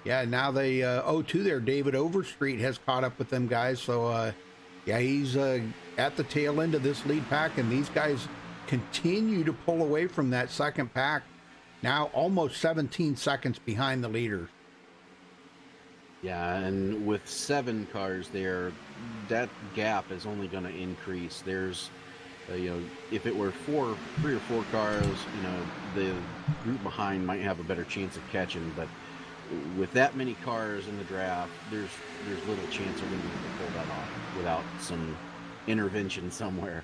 Yeah, now they 0-2 there. David Overstreet has caught up with them guys. So, yeah, he's at the tail end of this lead pack, and these guys continue to pull away from that second pack. Now almost 17 seconds behind the leaders. Yeah, and with 7 cars there, that gap is only going to increase. There's, if it were 3 or 4 cars, the group behind might have a better chance of catching. But with that many cars in the draft, there's little chance they're going to be able to pull that off without some intervention somewhere.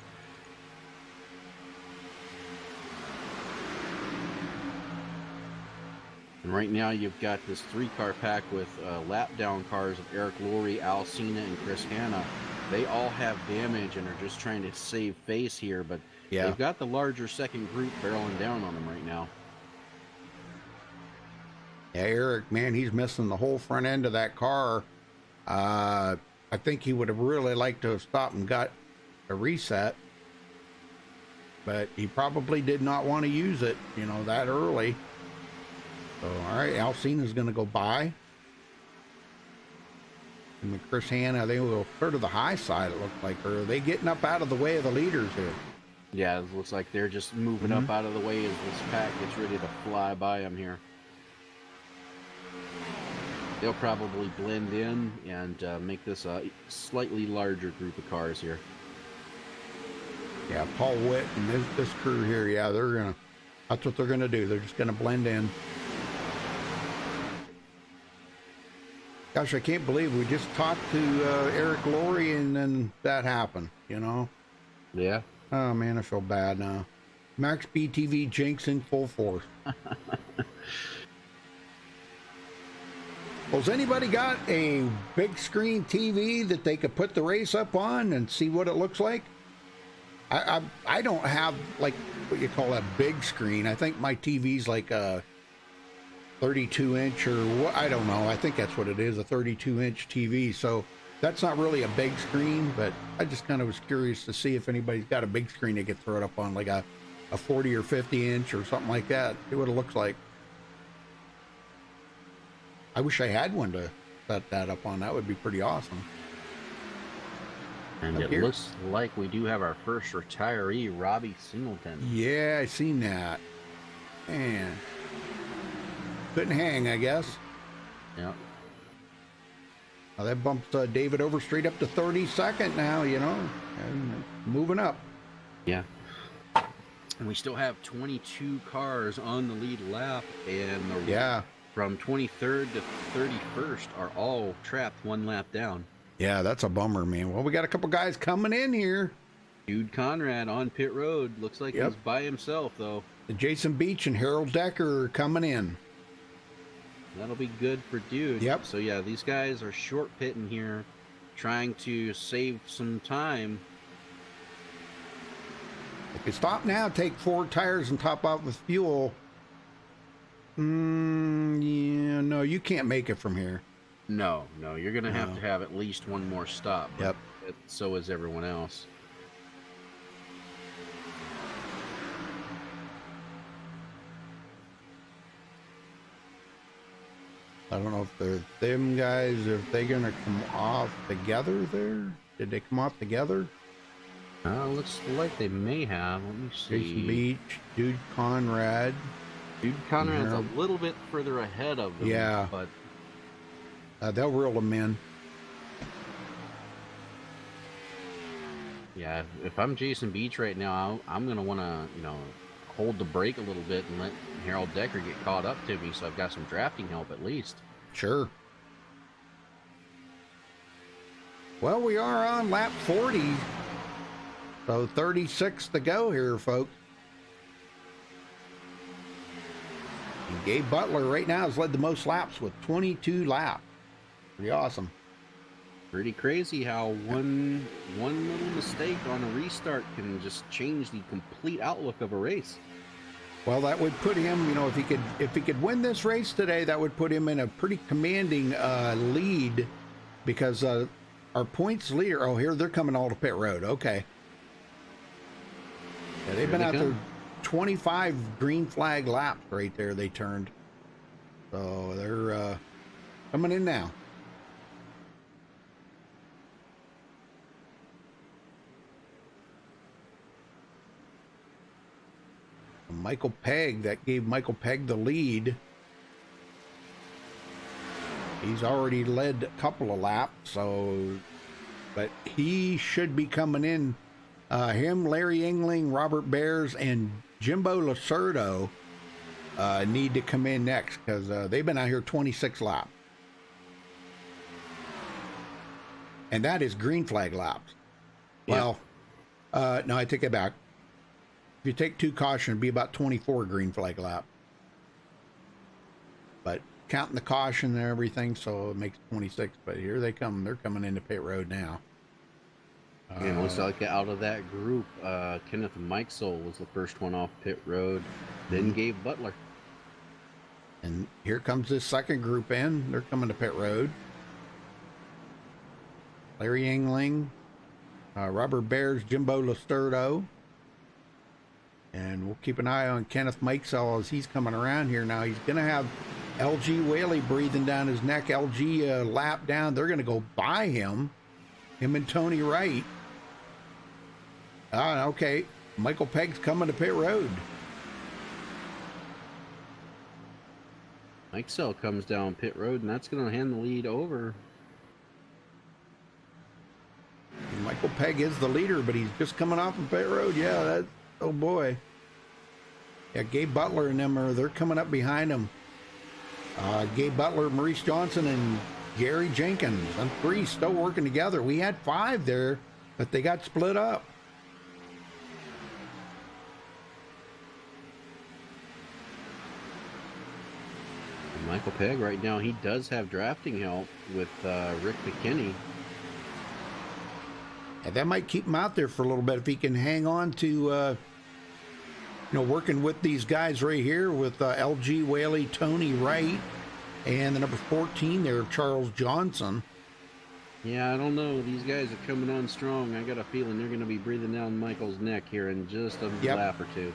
And right now you've got this 3-car pack with lap down cars of Eric Laurie, Al Cena, and Chris Hanna. They all have damage and are just trying to save face here, but they've got the larger second group barreling down on them right now. Yeah, Eric, man, he's missing the whole front end of that car. I think he would have really liked to have stopped and got a reset, but he probably did not want to use it, that early. So, all right, Alcina's going to go by. And with Chris Hanna, they will clear to the high side, it looked like. Or are they getting up out of the way of the leaders here? Yeah, it looks like they're just moving up out of the way as this pack gets ready to fly by them here. They'll probably blend in and make this a slightly larger group of cars here. Yeah, Paul Witt and this crew here, that's what they're going to do. They're just going to blend in. Gosh, I can't believe we just talked to Eric Laurie and then that happened, you know? Yeah. Oh, man, I feel bad now. MaxSpeedTV jinx in full force. Well, has anybody got a big screen TV that they could put the race up on and see what it looks like? I don't have, like, what you call a big screen. I think my TV's like a 32-inch or what, I don't know. I think that's what it is, a 32-inch TV. So that's not really a big screen, but I just kind of was curious to see if anybody's got a big screen they could throw it up on, like a 40 or 50-inch or something like that. See what it looks like. I wish I had one to set that up on. That would be pretty awesome. And it looks like we do have our first retiree, Robbie Singleton. Yeah, I seen that. Man. Couldn't hang, I guess. Yep. Now that bumps David over straight up to 32nd now, you know. And moving up. Yeah. And we still have 22 cars on the lead lap. And the from 23rd to 31st are all trapped one lap down. Yeah, that's a bummer, man. Well, we got a couple guys coming in here. Jude Conrad on pit road. Looks like he's by himself, though. Jason Beach and Harold Decker are coming in. That'll be good for Dude. Yep. So, yeah, these guys are short pitting here, trying to save some time. If you stop now, take 4 tires and top out with fuel. Yeah, no, you can't make it from here. No, you're going to have at least one more stop. Yep. So is everyone else. I don't know if they're them guys, if they're going to come off together there. Did they come off together? Looks like they may have. Let me see. Jason Beach, Dude Conrad. Dude Conrad's a little bit further ahead of them. Yeah. But they'll reel them in. yeah, if I'm Jason Beach right now, I'm going to want to, hold the brake a little bit and let Harold Decker get caught up to me so I've got some drafting help at least. Sure. Well, we are on lap 40. So 36 to go here, folks. And Gabe Butler right now has led the most laps with 22 laps. Pretty awesome. Pretty crazy how one little mistake on a restart can just change the complete outlook of a race. Well, that would put him, if he could win this race today, that would put him in a pretty commanding lead, because our points leader, here they're coming all to pit road. Okay. Yeah, they've been out there 25 green flag laps right there. They turned. So they're coming in now. Michael Pegg, that gave Michael Pegg the lead. He's already led a couple of laps, but he should be coming in. Him, Larry Engling, Robert Bears, and Jimbo Lacerdo need to come in next, because they've been out here 26 laps. And that is green flag laps. Yeah. Well, no, I take it back. If you take 2 caution, it'd be about 24 green flag lap. But counting the caution and everything, so it makes 26. But here they come. They're coming into pit road now. It looks like out of that group, Kenneth Mikesell was the first one off pit road, then Gabe Butler. And here comes this second group in. They're coming to pit road. Larry Engling, Robert Bears, Jimbo Lacerdo. And we'll keep an eye on Kenneth Mikesell as he's coming around here now. He's going to have LG Whaley breathing down his neck. LG lap down. They're going to go by him and Tony Wright. Okay. Michael Pegg's coming to pit road. Mikesell comes down pit road, and that's going to hand the lead over. Michael Pegg is the leader, but he's just coming off of pit road. Yeah, that's, oh boy. Yeah, Gabe Butler and them they're coming up behind him. Gabe Butler, Maurice Johnson, and Gary Jenkins, and 3 still working together. We had 5 there, but they got split up. Michael Pegg right now, he does have drafting help with Rick McKinney. And that might keep him out there for a little bit if he can hang on to, working with these guys right here with LG Whaley, Tony Wright, and the number 14 there, Charles Johnson. Yeah, I don't know. These guys are coming on strong. I got a feeling they're going to be breathing down Michael's neck here in just a lap or two.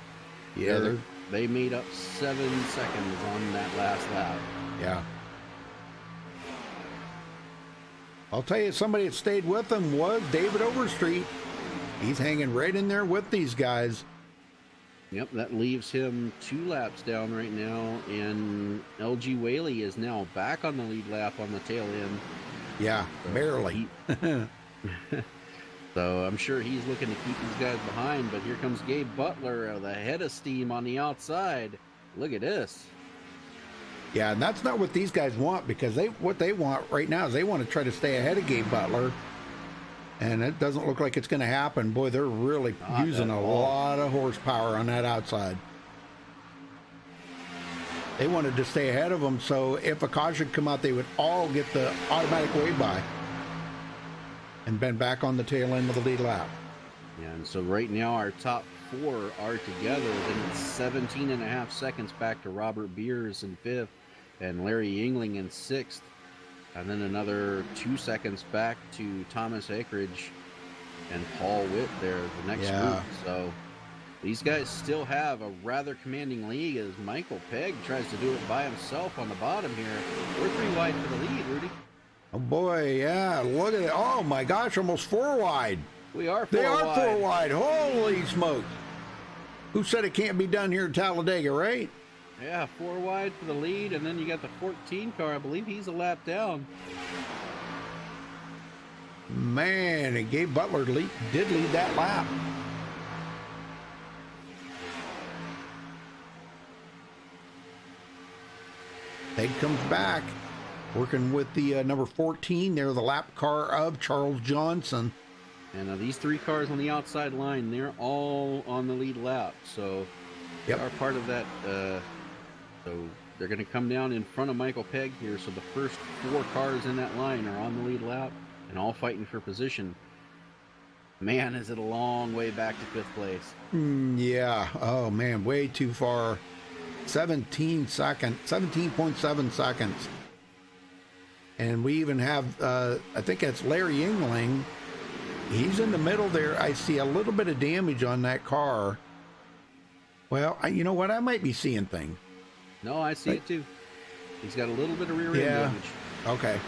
Yeah, they made up 7 seconds on that last lap. Yeah. I'll tell you, somebody that stayed with them was David Overstreet. He's hanging right in there with these guys. Yep, that leaves him 2 laps down right now, and LG Whaley is now back on the lead lap on the tail end. Yeah, So barely. So I'm sure he's looking to keep these guys behind, but here comes Gabe Butler, the head of steam on the outside. Look at this. Yeah, and that's not what these guys want, because what they want right now is they want to try to stay ahead of Gabe Butler. And it doesn't look like it's going to happen. Boy, they're really using a lot of horsepower on that outside. They wanted to stay ahead of them, so if a caution come out, they would all get the automatic wave by and been back on the tail end of the lead lap. Yeah, and so right now our top 4 are together. Then it's 17 and a half seconds back to Robert Beers in 5th and Larry Yingling in 6th. And then another 2 seconds back to Thomas Akridge and Paul Witt there, the next group. So these guys still have a rather commanding lead as Michael Pegg tries to do it by himself on the bottom here. We're 3 wide for the lead, Rudy. Oh boy, yeah, look at it. Oh my gosh, almost 4 wide. We are 4 They are wide. 4 wide. Holy smokes. Who said it can't be done here in Talladega, right? Yeah, 4 wide for the lead, and then you got the 14 car. I believe he's a lap down. Man, and Gabe Butler did lead that lap. Pegg comes back, working with the number 14 there, the lap car of Charles Johnson. And these 3 cars on the outside line, they're all on the lead lap. So they are part of that. So they're going to come down in front of Michael Pegg here. So the first 4 cars in that line are on the lead lap and all fighting for position. Man, is it a long way back to 5th place. Yeah. Oh, man, way too far. 17.7 seconds. And we even have, I think that's Larry Yingling. He's in the middle there. I see a little bit of damage on that car. Well, you know what? I might be seeing things. No, I see it too. He's got a little bit of rear end damage. Okay.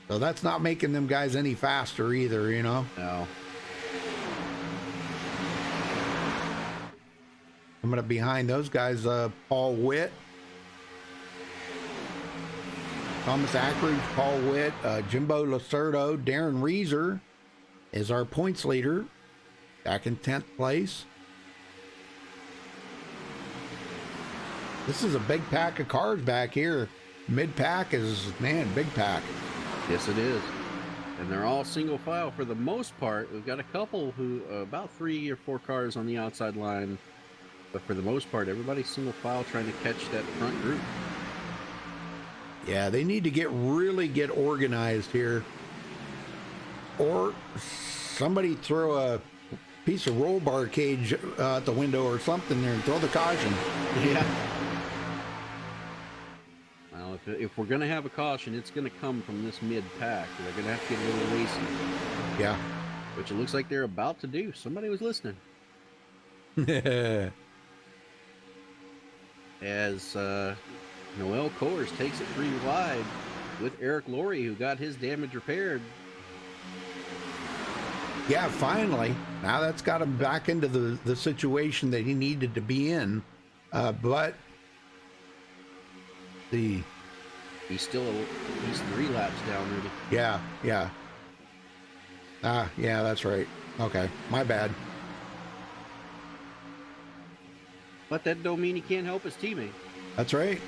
So that's not making them guys any faster either, you know? No. Coming up behind those guys, Paul Witt, Thomas Akridge, Paul Witt, Jimbo Lacerdo, Darren Reeser is our points leader, back in 10th place. This is a big pack of cars back here. Mid-pack is, man, big pack. Yes, it is. And they're all single file for the most part. We've got a couple who, about 3 or 4 cars on the outside line. But for the most part, everybody's single file trying to catch that front group. Yeah, they need to really get organized here. Or somebody throw a piece of roll bar cage at the window or something there and throw the caution. Yeah. Well, if we're going to have a caution, it's going to come from this mid-pack. They're going to have to get a little racy. Yeah. Which it looks like they're about to do. Somebody was listening. As Noel Coors takes it 3 wide with Eric Laurie, who got his damage repaired. Yeah, finally. Now that's got him back into the situation that he needed to be in. But he's 3 laps down, Rudy. Yeah. Yeah, that's right. Okay, my bad. But that don't mean he can't help his teammate. That's right.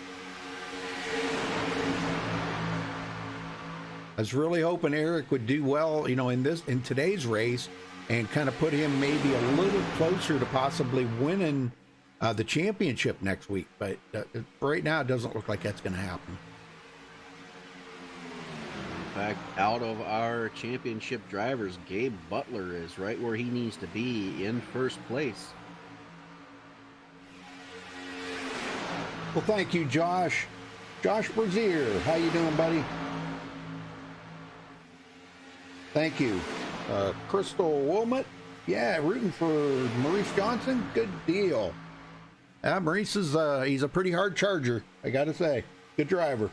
I was really hoping Eric would do well, in today's race, and kind of put him maybe a little closer to possibly winning the championship next week. But right now, it doesn't look like that's going to happen. In fact, out of our championship drivers, Gabe Butler is right where he needs to be, in first place. Well, thank you, Josh. Josh Brazier, how you doing, buddy? Thank you. Crystal Wilmot, yeah, rooting for Maurice Johnson. Good deal. Maurice is he's a pretty hard charger, I gotta say. Good driver.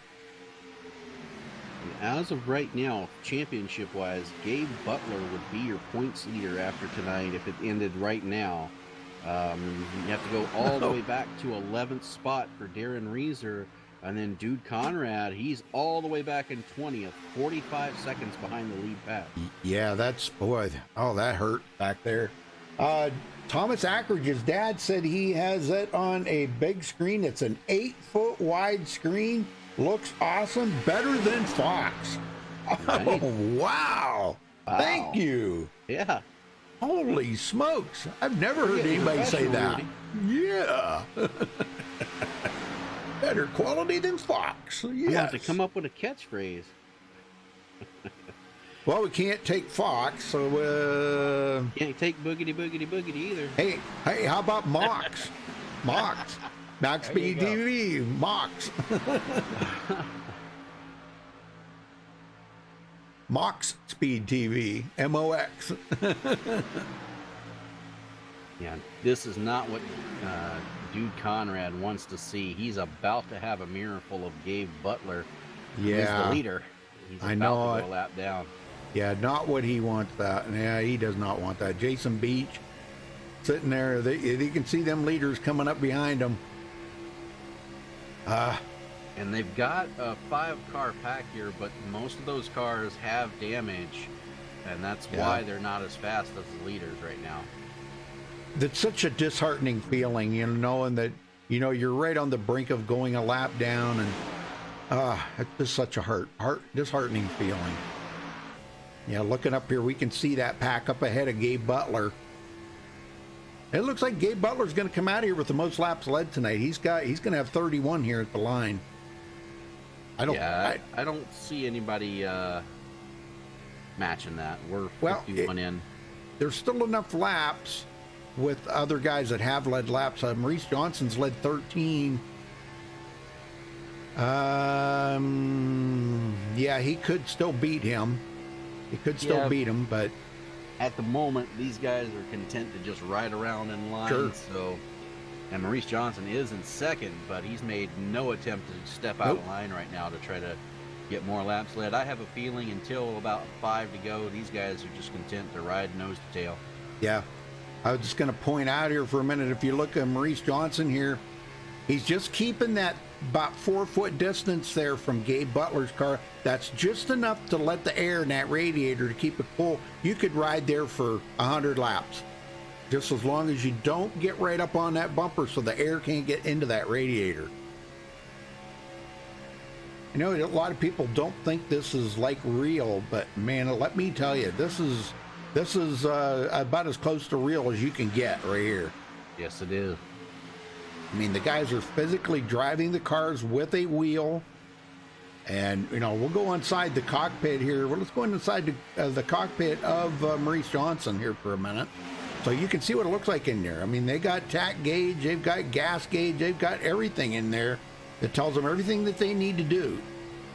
As of right now, championship-wise, Gabe Butler would be your points leader after tonight if it ended right now. You have to go all the way back to 11th spot for Darren Reeser, and then Dude Conrad, he's all the way back in 20th, 45 seconds behind the lead pack. Yeah, that hurt back there. Thomas Ackridge's dad said he has it on a big screen. It's an 8-foot wide screen. Looks awesome. Better than Fox. Right. Oh, wow. Thank you. Yeah. Holy smokes. I've never heard anybody say that. Yeah. Better quality than Fox. Yes. You have to come up with a catchphrase. Well, we can't take Fox, so Can't take boogity boogity boogity either. Hey, how about Mox? Mox. MaxSpeedTV, Mox. MaxSpeedTV, MOX. Yeah, this is not what Dude Conrad wants to see. He's about to have a mirror full of Gabe Butler. Yeah. He's the leader. He's about I know to go a lap down. Yeah, not what he wants that. Yeah, he does not want that. Jason Beach sitting there. You can see them leaders coming up behind him. And they've got a 5-car pack here, but most of those cars have damage, and that's why they're not as fast as the leaders right now. That's such a disheartening feeling, knowing that, you're right on the brink of going a lap down, and it's just such a disheartening feeling. Yeah, looking up here, we can see that pack up ahead of Gabe Butler. It looks like Gabe Butler's going to come out of here with the most laps led tonight. He's going to have 31 here at the line. I don't see anybody matching that. We're 51 in. There's still enough laps with other guys that have led laps. Maurice Johnson's led 13. Yeah, he could still beat him. He could still beat him, but at the moment, these guys are content to just ride around in line. Sure. So, and Maurice Johnson is in second, but he's made no attempt to step out of line right now to try to get more laps led. I have a feeling until about 5 to go, these guys are just content to ride nose to tail. Yeah. I was just going to point out here for a minute, if you look at Maurice Johnson here, he's just keeping that about 4-foot distance there from Gabe Butler's car. That's just enough to let the air in that radiator to keep it full. You could ride there for 100 laps, just as long as you don't get right up on that bumper so the air can't get into that radiator. A lot of people don't think this is like real, but man, let me tell you, this is about as close to real as you can get right here. Yes, it is. I mean, the guys are physically driving the cars with a wheel. And, we'll go inside the cockpit here. Well, let's go inside the cockpit of Maurice Johnson here for a minute. So you can see what it looks like in there. I mean, they got tack gauge, they've got gas gauge, they've got everything in there that tells them everything that they need to do,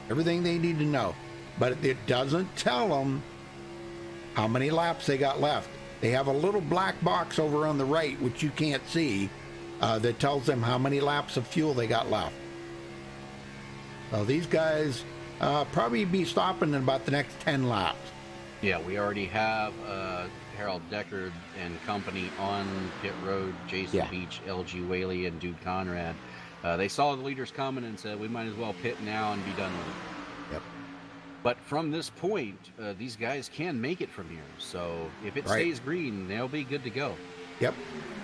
everything they need to know. But it doesn't tell them how many laps they got left. They have a little black box over on the right, which you can't see, that tells them how many laps of fuel they got left. So these guys probably be stopping in about the next 10 laps. Yeah, we already have Harold Deckard and company on pit road, Jason Beach, LG Whaley, and Dude Conrad. They saw the leaders coming and said, we might as well pit now and be done with it. Yep. But from this point, these guys can make it from here. So if it stays green, they'll be good to go. Yep.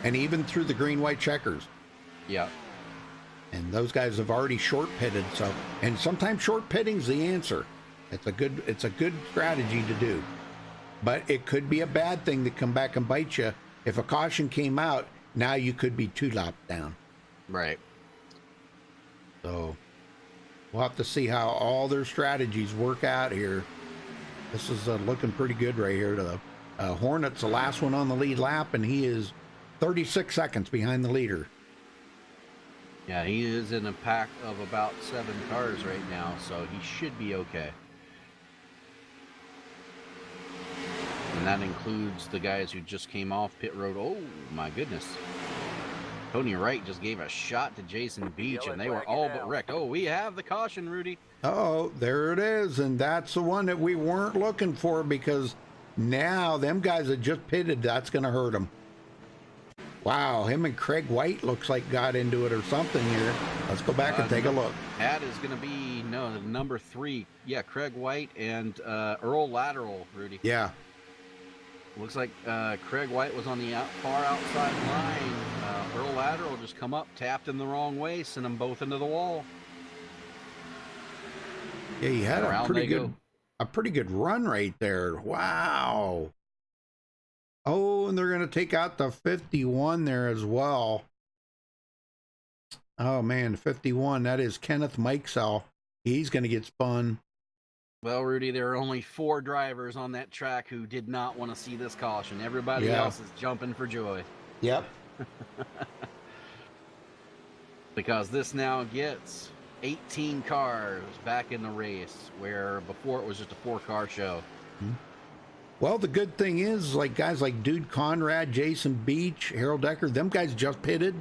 And even through the green-white checkers. Yeah. And those guys have already short pitted. So, and sometimes short pitting's the answer. It's a good strategy to do. But it could be a bad thing to come back and bite you. If a caution came out, now you could be 2 laps down. Right. So we'll have to see how all their strategies work out here. This is looking pretty good right here. The Hornet's the last one on the lead lap, and he is 36 seconds behind the leader. Yeah, he is in a pack of about 7 cars right now, so he should be okay. And that includes the guys who just came off pit road. Oh, my goodness. Tony Wright just gave a shot to Jason Beach, and they were all but wrecked. Oh, we have the caution, Rudy. Uh-oh, there it is, and that's the one that we weren't looking for, because now them guys that just pitted, that's going to hurt them. Wow, him and Craig White looks like got into it or something here. Let's go back and take a look. That is going to be, no, number 3. Yeah, Craig White and Earl Lateral, Rudy. Yeah. Looks like Craig White was on the far outside line. Earl Lateral just come up, tapped him the wrong way, sent them both into the wall. Yeah, he had a pretty good run right there. Wow. Oh, and they're going to take out the 51 there as well. Oh, man, 51. That is Kenneth Mikesell. He's going to get spun. Well, Rudy, there are only 4 drivers on that track who did not want to see this caution. Everybody else is jumping for joy. Yep. Because this now gets 18 cars back in the race, where before it was just a 4-car show. Mm-hmm. Well, the good thing is, like guys like Dude Conrad, Jason Beach, Harold Decker, them guys just pitted.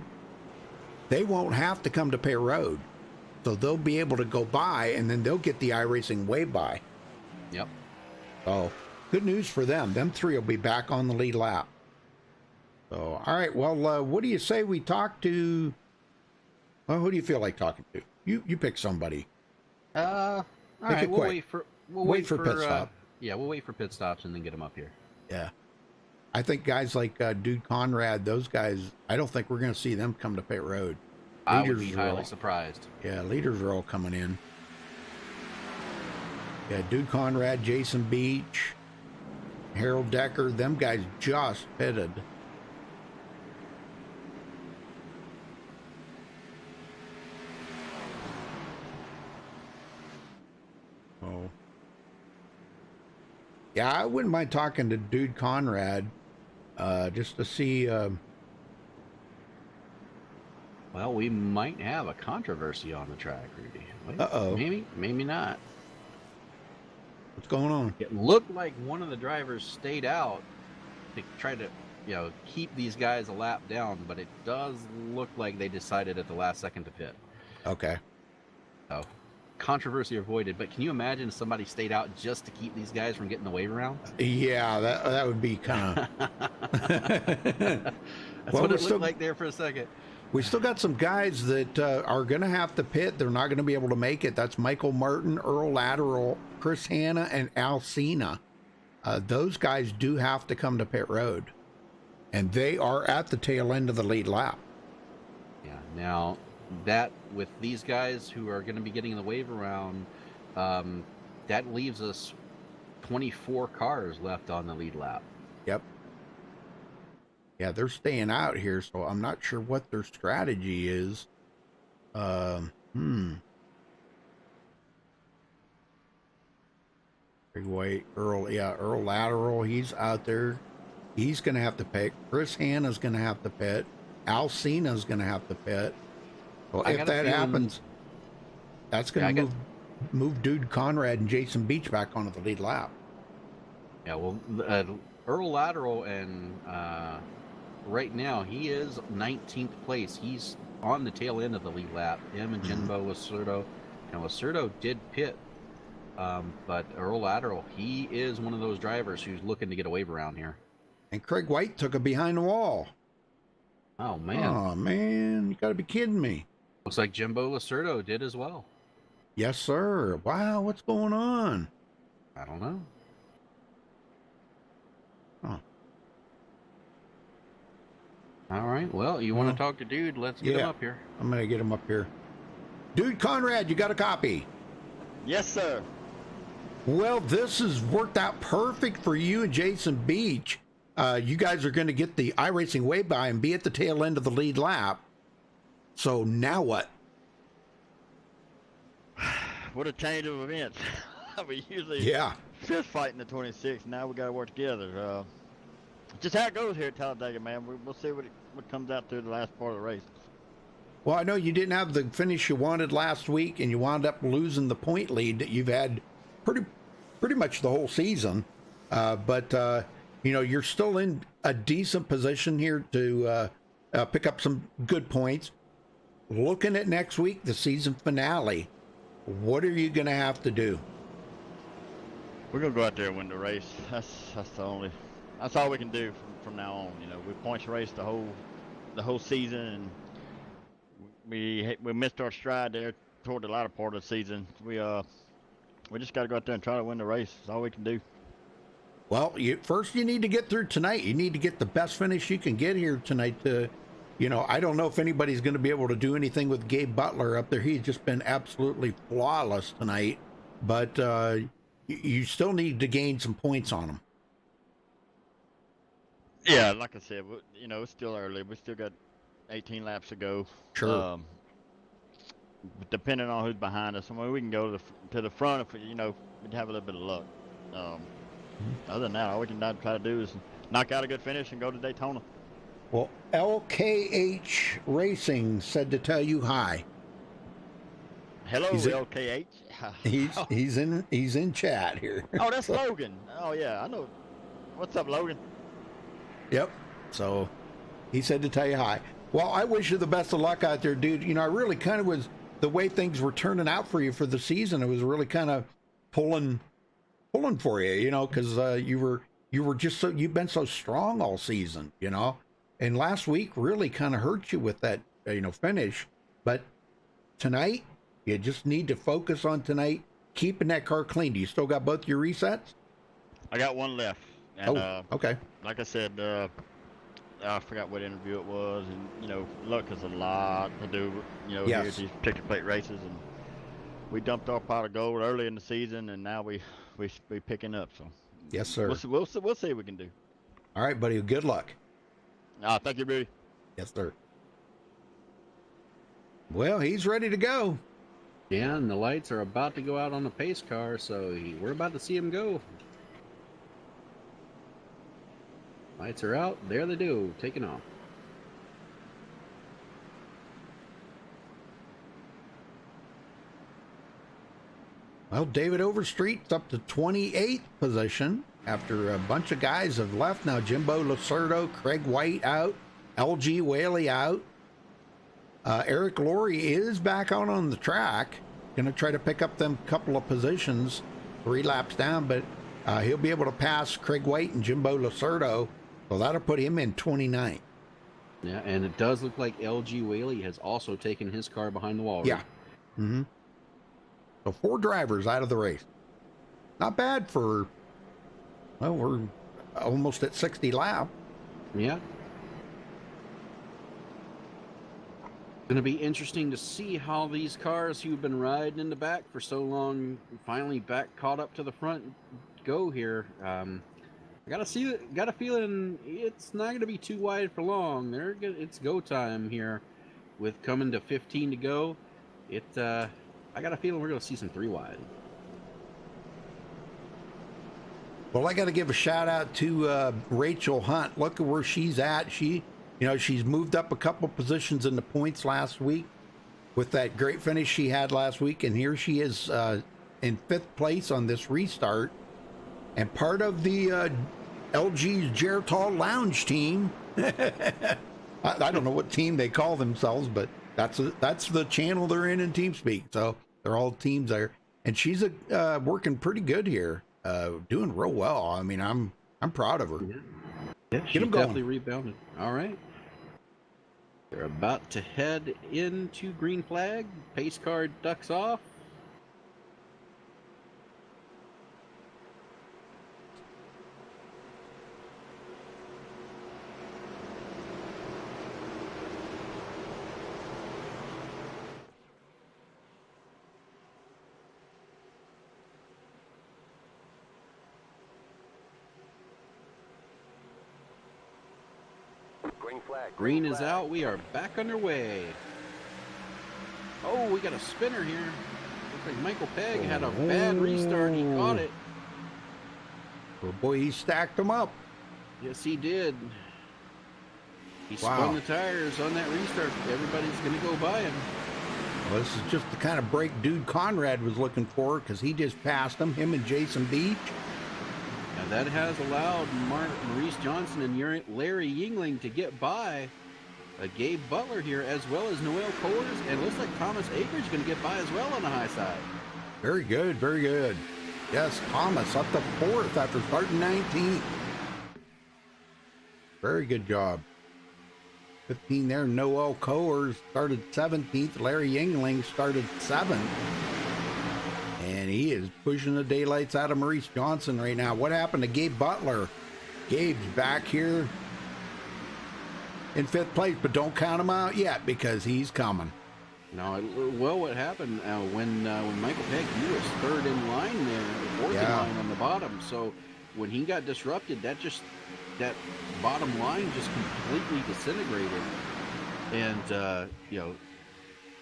They won't have to come to pit road. So they'll be able to go by, and then they'll get the iRacing way by. Yep. So good news for them. Them 3 will be back on the lead lap. So, all right. Well, what do you say we talk to? Well, who do you feel like talking to? You pick somebody. All right. We'll wait for pit stop. Yeah, we'll wait for pit stops and then get them up here. Yeah. I think guys like Dude Conrad, those guys, I don't think we're going to see them come to pit road. I would be highly surprised. Yeah, leaders are all coming in. Yeah, Dude Conrad, Jason Beach, Harold Decker, them guys just pitted. Oh. Yeah, I wouldn't mind talking to Dude Conrad just to see... Well, we might have a controversy on the track, Rudy. Uh-oh. Maybe not. What's going on? It looked like one of the drivers stayed out to try to, keep these guys a lap down, but it does look like they decided at the last second to pit. Okay. So, controversy avoided, but can you imagine if somebody stayed out just to keep these guys from getting the wave around? Yeah, that would be kind of... That's what it looked like there for a second. We still got some guys that are going to have to pit. They're not going to be able to make it. That's Michael Martin, Earl Lateral, Chris Hanna, and Al Cena. Those guys do have to come to pit road. And they are at the tail end of the lead lap. Yeah, now that with these guys who are going to be getting the wave around, that leaves us 24 cars left on the lead lap. Yep. Yeah, they're staying out here, so I'm not sure what their strategy is. Craig White, Earl Lateral, he's out there. He's going to have to pit. Chris Hanna's going to have to pit. Al Cena's going to have to pit. Well, if that happens, that's going to move Dude Conrad and Jason Beach back onto the lead lap. Yeah, well, Earl Lateral and... right now, he is 19th place. He's on the tail end of the lead lap. Him and Jimbo Lacerdo. Now, Lacerdo did pit, but Earl Lateral, he is one of those drivers who's looking to get a wave around here. And Craig White took it behind the wall. Oh, man. Oh, man. You got to be kidding me. Looks like Jimbo Lacerdo did as well. Yes, sir. Wow, what's going on? I don't know. Huh. All right. Well, you want to talk to Dude? Let's get him up here. I'm going to get him up here. Dude Conrad, you got a copy? Yes, sir. Well, this has worked out perfect for you and Jason Beach. You guys are going to get the iRacing way by and be at the tail end of the lead lap. So now what? What a change of events. We usually fist fighting the 26. Now we got to work together. Just how it goes here at Talladega, man. We'll see what comes out through the last part of the race. Well, I know you didn't have the finish you wanted last week, and you wound up losing the point lead that you've had pretty much the whole season. But you're still in a decent position here to pick up some good points. Looking at next week, the season finale, what are you going to have to do? We're gonna go out there and win the race. That's all we can do from now on. We points race the whole season, and we missed our stride there toward the latter part of the season. We just got to go out there and try to win the race. That's all we can do. Well, first you need to get through tonight. You need to get the best finish you can get here tonight. I don't know if anybody's going to be able to do anything with Gabe Butler up there. He's just been absolutely flawless tonight. But you still need to gain some points on him. Yeah, like I said, it's still early. We still got 18 laps to go. Sure. Depending on who's behind us, we can go to the front if we'd have a little bit of luck. Other than that, all we can try to do is knock out a good finish and go to Daytona. Well, LKH Racing said to tell you hi. Hello, LKH. He's in chat here. Oh, that's Logan. Oh yeah, I know. What's up, Logan? Yep. So he said to tell you hi. Well, I wish you the best of luck out there, dude. I really kind of was the way things were turning out for you for the season. It was really kind of pulling for you, because you were just you've been so strong all season, and last week really kind of hurt you with that, finish. But tonight, you just need to focus on tonight, keeping that car clean. Do you still got both your resets? I got one left. And, okay. Like I said, I forgot what interview it was, and luck is a lot to do, here at these ticket plate races, and we dumped our pot of gold early in the season, and now we picking up. So yes, sir. We'll see what we can do. All right, buddy. Good luck. Thank you, Rudy. Yes, sir. Well, he's ready to go. Yeah, and the lights are about to go out on the pace car, so we're about to see him go. Lights are out. There they do. Taking off. Well, David Overstreet's up to 28th position after a bunch of guys have left now. Jimbo Lacerdo, Craig White out, LG Whaley out. Eric Laurie is back out on the track. Going to try to pick up them couple of positions, 3 laps down, but he'll be able to pass Craig White and Jimbo Lacerdo. So that'll put him in 29th. Yeah, and it does look like LG Whaley has also taken his car behind the wall. Yeah. Mm-hmm. So 4 drivers out of the race. Not bad for, we're almost at 60 laps. Yeah. Going to be interesting to see how these cars who've been riding in the back for so long finally caught up to the front go here. I got a feeling it's not going to be too wide for long. It's go time here with coming to 15 to go. I got a feeling we're going to see some 3 wide. Well, I got to give a shout out to Rachel Hunt. Look at where she's at. She's moved up a couple positions in the points last week with that great finish she had last week. And here she is in 5th place on this restart. And part of the LG's Geritol Lounge team. I don't know what team they call themselves, but that's the channel they're in TeamSpeak. So they're all teams there. And she's working pretty good here, doing real well. I mean, I'm proud of her. Yeah, she's definitely rebounded. All right. They're about to head into green flag. Pace car ducks off. Green flag. Green is flag. out. We are back underway. Oh, we got a spinner here. Looks like Michael Pegg had a bad restart. He caught it. Oh boy, he stacked them up. Yes, he did. He Wow. spun the tires on that restart. Everybody's going to go by him. Well, this is just the kind of break Dude Conrad was looking for, because he just passed him and Jason Beach. Now that has allowed Maurice Johnson and Larry Yingling to get by Gabe Butler here, as well as Noel Kohrs, and it looks like Thomas Akridge going to get by as well on the high side. Very good, very good. Yes, Thomas up to 4th after starting 19th. Very good job. 15 there. Noel Kohrs started 17th. Larry Yingling started 7th. And he is pushing the daylights out of Maurice Johnson right now. What happened to Gabe Butler? Gabe's back here in 5th place, but don't count him out yet because he's coming. No, well, what happened when Michael Pegg, he was 3rd in line there, 4th in line on the bottom. So when he got disrupted, that bottom line just completely disintegrated, and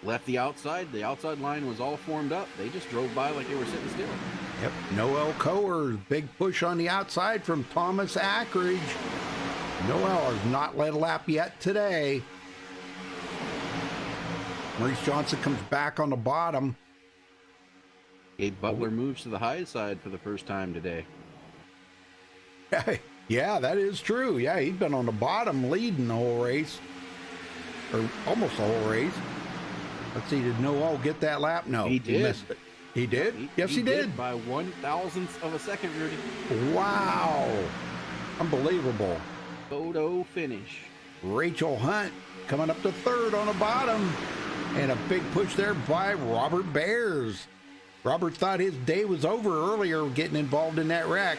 left the outside. The outside line was all formed up. They just drove by like they were sitting still. Yep, Noel Kohrs, big push on the outside from Thomas Akridge. Noel has not led a lap yet today. Maurice Johnson comes back on the bottom. Gabe Butler moves to the high side for the first time today. Yeah, that is true. Yeah, he's been on the bottom leading the whole race, or almost the whole race. Let's see, did Noel get that lap? No, he did. Missed it. He did? Yes, he did. By 1,000th of a second, Rudy. Wow. Unbelievable. Photo finish. Rachel Hunt coming up to 3rd on the bottom. And a big push there by Robert Bears. Robert thought his day was over earlier getting involved in that wreck.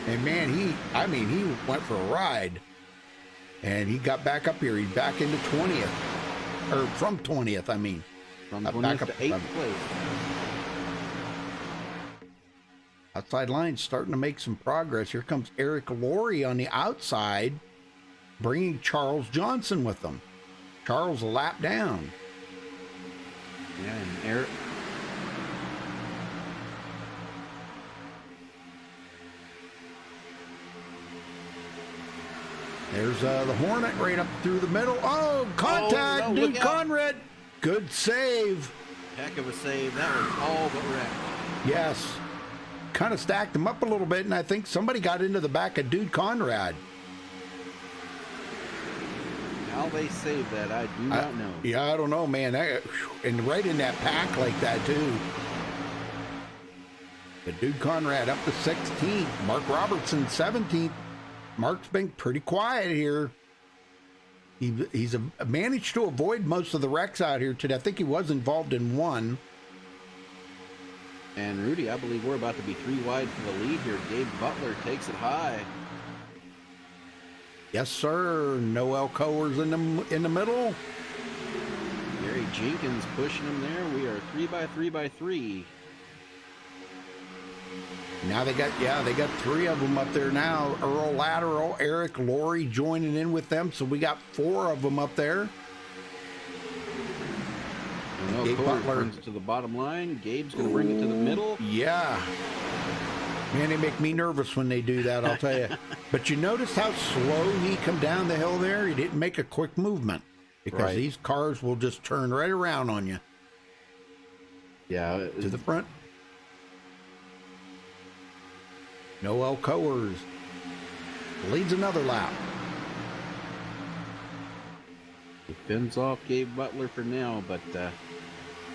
And man, he went for a ride. And he got back up here. He's back into 20th. Or from 20th, I mean. From back 20th up to 8th place. Outside line starting to make some progress. Here comes Eric Laurie on the outside, bringing Charles Johnson with them. Charles a lap down. Yeah, and Eric. There's the Hornet right up through the middle. Oh, contact, no, Dude look out. Conrad. Good save. Heck of a save. That was all but wrecked. Yes. Kind of stacked him up a little bit, and I think somebody got into the back of Dude Conrad. How they saved that, I do not know. Yeah, I don't know, man. And right in that pack like that, too. The Dude Conrad up to 16th. Mark Robertson, 17th. Mark's been pretty quiet here. He's managed to avoid most of the wrecks out here today. I think he was involved in one. And Rudy, I believe we're about to be 3 wide for the lead here. Gabe Butler takes it high. Yes, sir. Noel Kohrs in the middle. Gary Jenkins pushing him there. We are 3 by 3 by 3. Now they got 3 of them up there now. Earl Lateral, Eric Laurie joining in with them. So we got 4 of them up there. Gabe Butler brings it to the bottom line. Gabe's going to bring it to the middle. Yeah. Man, they make me nervous when they do that, I'll tell you. But you notice how slow he come down the hill there? He didn't make a quick movement because these cars will just turn right around on you. Yeah. To the front. Noel Kohrs leads another lap. He fends off Gabe Butler for now, but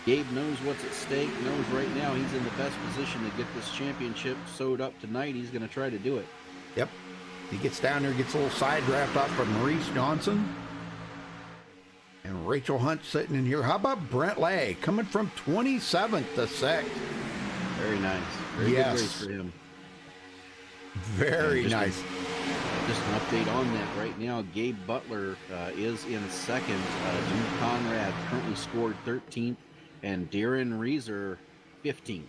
Gabe knows what's at stake, knows right now he's in the best position to get this championship sewed up tonight. He's going to try to do it. Yep. He gets down there, gets a little side draft off from Maurice Johnson. And Rachel Hunt sitting in here. How about Brent Lay coming from 27th to 6th? Very nice. Very good race for him. Very nice. Just an update on that right now. Gabe Butler is in 2nd. Dude Conrad currently scored 13th, and Darren Reeser 15th.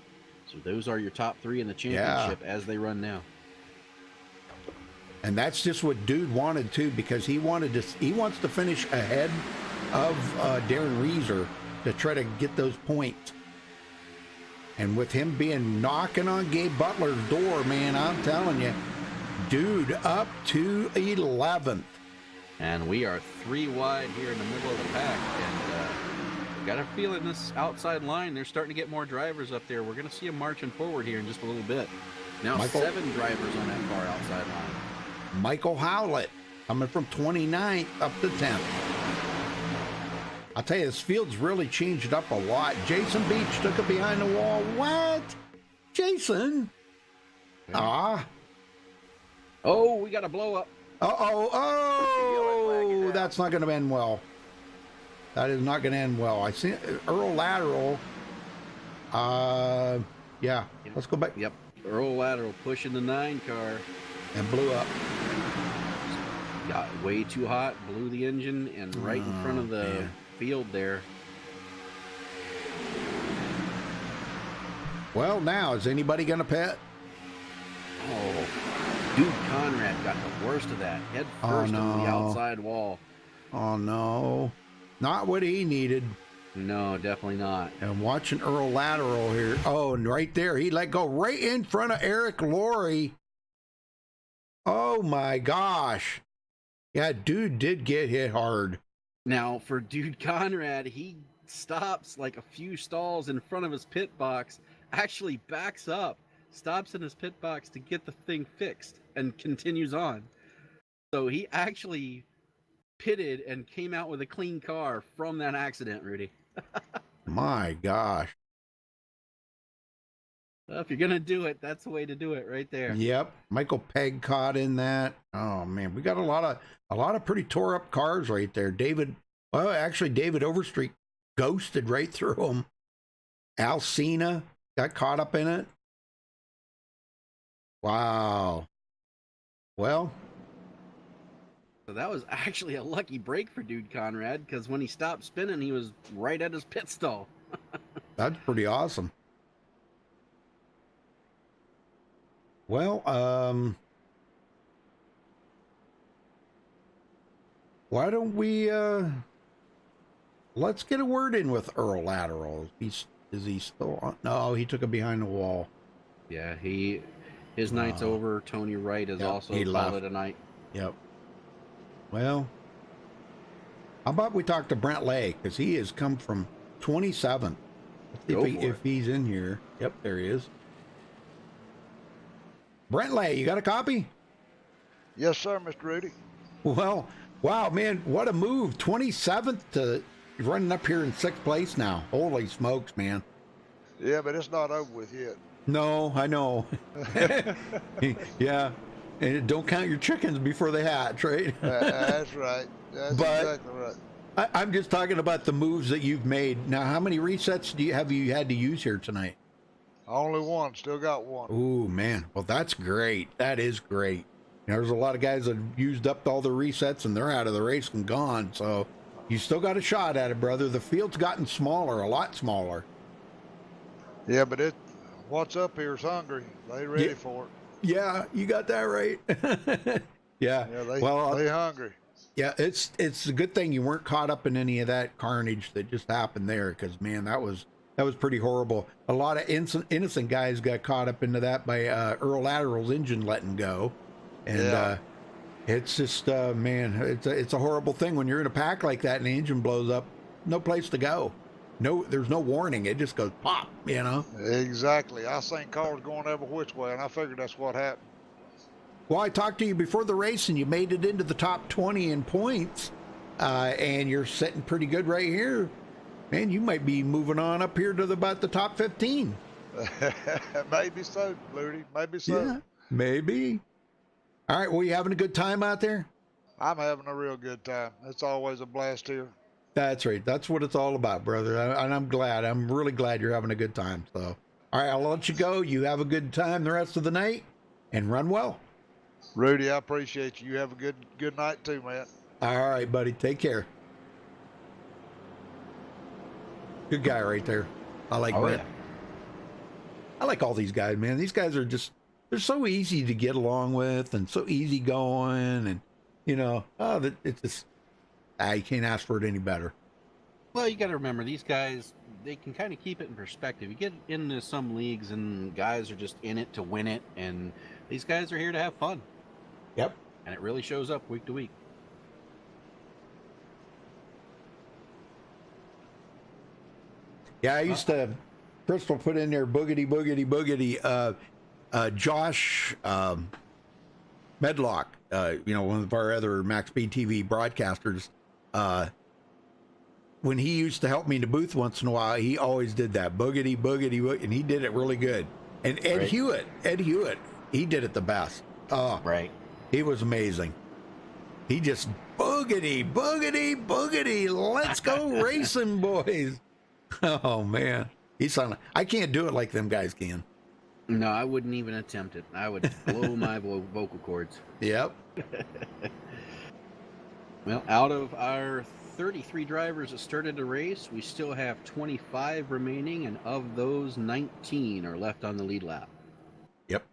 So those are your top 3 in the championship as they run now. And that's just what Dude wanted too, because he wants to finish ahead of Darren Reeser to try to get those points. And with him being knocking on Gabe Butler's door, man, I'm telling you, Dude up to 11th. And we are 3 wide here in the middle of the pack. And got a feeling this outside line, they're starting to get more drivers up there. We're going to see them marching forward here in just a little bit. Now Michael, 7 drivers on that far outside line. Michael Howlett coming from 29th up to 10th. I'll tell you, this field's really changed up a lot. Jason Beach took it behind the wall. What? Jason? Ah. Oh, we got a blow up. Oh, that's not going to end well. That is not going to end well. I see Earl Lateral. Yeah, let's go back. Yep, Earl Lateral pushing the 9 car. And blew up. Got way too hot, blew the engine, and right in front of the field there. Well, now, is anybody going to pit? Oh, Dude Conrad got the worst of that. Head first on the outside wall. Oh, no. Not what he needed. No, definitely not. And watching Earl Lateral here. Oh, and right there, he let go right in front of Eric Laurie. Oh, my gosh. Yeah, Dude did get hit hard. Now, for Dude Conrad, he stops like a few stalls in front of his pit box, actually backs up, stops in his pit box to get the thing fixed, and continues on. So he actually pitted and came out with a clean car from that accident, Rudy. My gosh. Well, if you're going to do it, that's the way to do it right there. Yep. Michael Pegg caught in that. Oh, man. We got a lot of pretty tore up cars right there. David Overstreet ghosted right through him. Al Cena got caught up in it. Wow. Well. So that was actually a lucky break for Dude Conrad, because when he stopped spinning, he was right at his pit stall. That's pretty awesome. Well, why don't we, let's get a word in with Earl Lateral. Is he still on? No, he took it behind the wall. Yeah, his night's over. Tony Wright is also called it a night. Yep. Well, how about we talk to Brent Lay, because he has come from 27. If he's in here. Yep, there he is. Brent Lay, you got a copy? Yes, sir, Mr. Rudy. Well, wow, man, what a move. 27th to running up here in 6th place now. Holy smokes, man. Yeah, but it's not over with yet. No, I know. Yeah, and don't count your chickens before they hatch, right? That's right. That's exactly right. I'm just talking about the moves that you've made. Now, how many resets have you had to use here tonight? Only one. Still got one. Ooh, man. Well, that's great. That is great. There's a lot of guys that used up all the resets and they're out of the race and gone. So you still got a shot at it, brother. The field's gotten smaller, a lot smaller. Yeah, but what's up here is hungry. They ready for it. Yeah, you got that right. Yeah. They hungry. Yeah, it's a good thing you weren't caught up in any of that carnage that just happened there, because man, that was pretty horrible. A lot of innocent guys got caught up into that by Earl Lateral's engine letting go, and it's just man, it's a horrible thing when you're in a pack like that and the engine blows up. No place to go. No, there's no warning. It just goes pop. You know. Exactly. I seen cars going every which way, and I figured that's what happened. Well, I talked to you before the race, and you made it into the top 20 in points, and you're sitting pretty good right here. Man, you might be moving on up here to about the top 15. Maybe so, Ludy. Maybe so. Yeah, maybe. All right, well, you having a good time out there? I'm having a real good time. It's always a blast here. That's right. That's what it's all about, brother. And I'm glad. I'm really glad you're having a good time. So, all right, I'll let you go. You have a good time the rest of the night, and run well. Rudy, I appreciate you. You have a good night too, man. All right, buddy. Take care. Good guy right there. I like Brent. Yeah. I like all these guys, man. These guys are just they're so easy to get along with and so easy going, and it's just I can't ask for it any better. Well, you got to remember, these guys, they can kind of keep it in perspective. You get into some leagues and guys are just in it to win it, and these guys are here to have fun. Yep. And it really shows up week to week. Yeah, I used to, Crystal put in there boogity, boogity, boogity. Josh Medlock, one of our other MaxSpeedTV broadcasters, when he used to help me in the booth once in a while, he always did that boogity, boogity, boogity, and he did it really good. And Ed Hewitt, he did it the best. Oh, right. He was amazing. He just boogity, boogity, boogity. Let's go racing, boys. Oh, man. I can't do it like them guys can. No, I wouldn't even attempt it. I would blow my vocal cords. Yep. Well, out of our 33 drivers that started the race, we still have 25 remaining, and of those, 19 are left on the lead lap. Yep.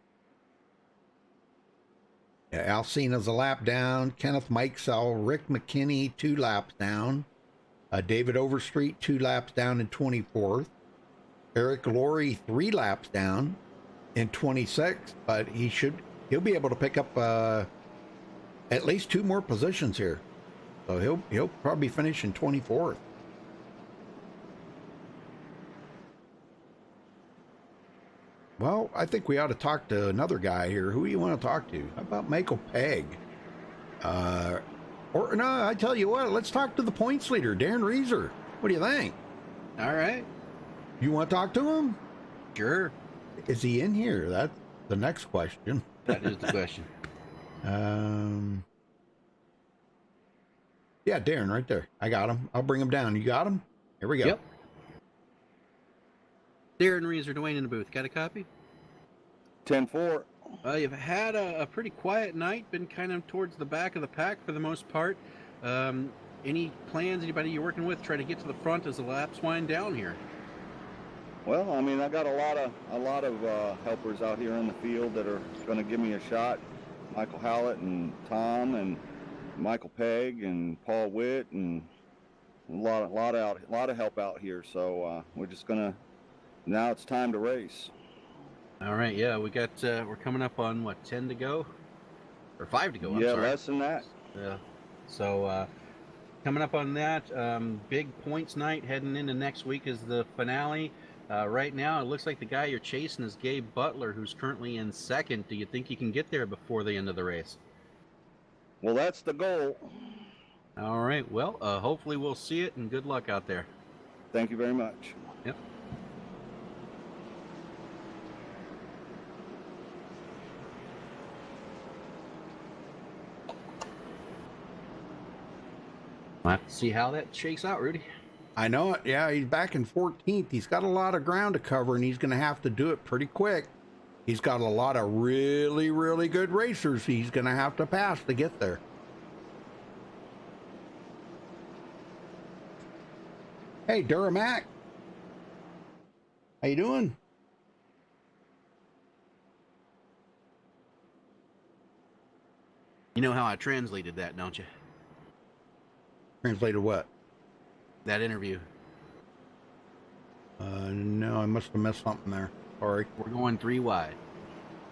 Yeah, Alcina's a lap down. Kenneth Mikesell, Rick McKinney, 2 laps down. David Overstreet, 2 laps down in 24th. Eric Laurie, 3 laps down in 26th, but he'll be able to pick up at least 2 more positions here. So he'll probably finish in 24th. Well, I think we ought to talk to another guy here. Who do you want to talk to? How about Michael Pegg? Or no, I tell you what, let's talk to the points leader, Darren Reeser. What do you think? All right. You want to talk to him? Sure. Is he in here? That's the next question. That is the question. Yeah, Darren, right there. I got him. I'll bring him down. You got him? Here we go. Yep. Darren Reeser, Dwayne in the booth. Got a copy? 10-4. You've had a pretty quiet night, been kind of towards the back of the pack for the most part. Any plans, anybody you're working with, try to get to the front as the laps wind down here? Well, I mean, I got a lot of helpers out here in the field that are going to give me a shot. Michael Hallett and Tom and Michael Pegg and Paul Witt, and a lot of help out here. So we're just gonna, now it's time to race. All right, yeah, we're coming up on what, 10 to go, or 5 to go? I'm yeah, sorry. Less than that. Yeah. So coming up on that, big points night heading into next week is the finale. Right now, it looks like the guy you're chasing is Gabe Butler, who's currently in second. Do you think you can get there before the end of the race? Well, that's the goal. All right. Well, hopefully we'll see it, and good luck out there. Thank you very much. Yep. We'll have to see how that shakes out, Rudy. I know it. Yeah, he's back in 14th. He's got a lot of ground to cover, and he's going to have to do it pretty quick. He's got a lot of really, really good racers he's going to have to pass to get there. Hey, Duramac. How you doing? You know how I translated that, don't you? Translated what? That interview. No, I must have missed something there. Sorry. We're going 3 wide.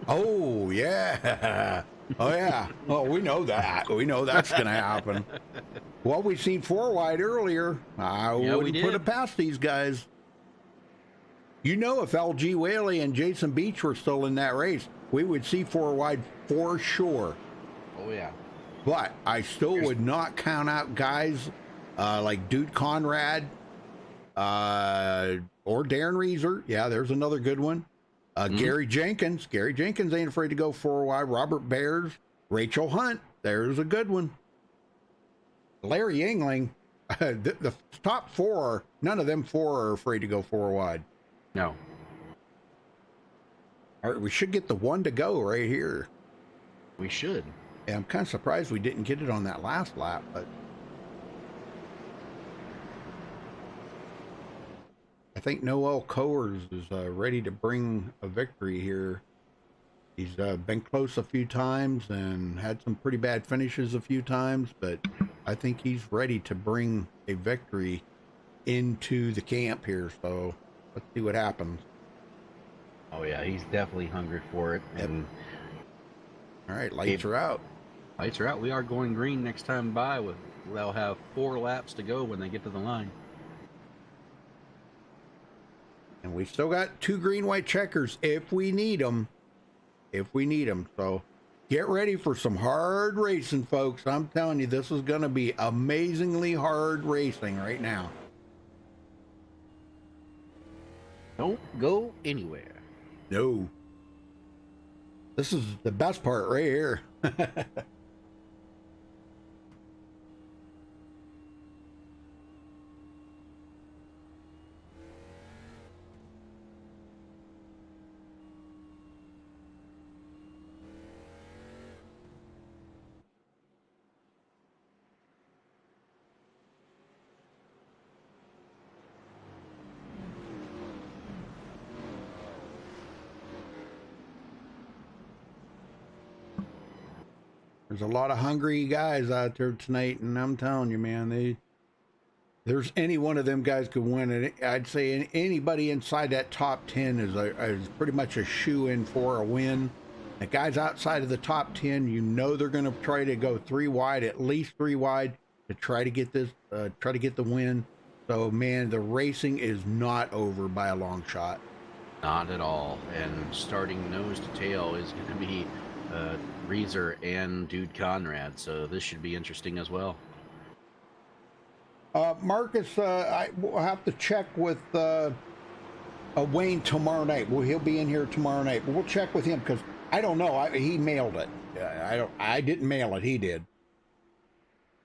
Oh, yeah. Oh, yeah. Well, we know that. We know that's going to happen. Well, we seen 4 wide earlier. I wouldn't put it past these guys. You know, if LG Whaley and Jason Beach were still in that race, we would see 4 wide for sure. Oh, yeah. But I still would not count out guys like Dude Conrad or Darren Reeser. Yeah, there's another good one. Gary Jenkins. Gary Jenkins ain't afraid to go 4 wide. Robert Bears. Rachel Hunt. There's a good one. Larry Yingling. The top 4, none of them 4 are afraid to go 4 wide. No. All right, we should get the 1 to go right here. We should. Yeah, I'm kind of surprised we didn't get it on that last lap, but I think Noel Coers is ready to bring a victory here. He's been close a few times and had some pretty bad finishes a few times, but I think he's ready to bring a victory into the camp here. So let's see what happens. Oh yeah, he's definitely hungry for it. Yep. And all right, lights are out. Lights are out. We are going green next time by. They'll have 4 laps to go when they get to the line. And we still got 2 green, white checkers if we need them. If we need them. So get ready for some hard racing, folks. I'm telling you, this is going to be amazingly hard racing right now. Don't go anywhere. No. This is the best part right here. There's a lot of hungry guys out there tonight, and I'm telling you, man, there's any one of them guys could win it. I'd say anybody inside that top 10 is pretty much a shoe-in for a win. The guys outside of the top 10, you know they're going to try to go 3 wide, at least 3 wide, to try to get this, try to get the win. So, man, the racing is not over by a long shot. Not at all. And starting nose to tail is going to be Reeser and Dude Conrad, so this should be interesting as well. Marcus, I will have to check with Wayne tomorrow night. Well, he'll be in here tomorrow night, but we'll check with him because I don't know. He mailed it. I didn't mail it. He did.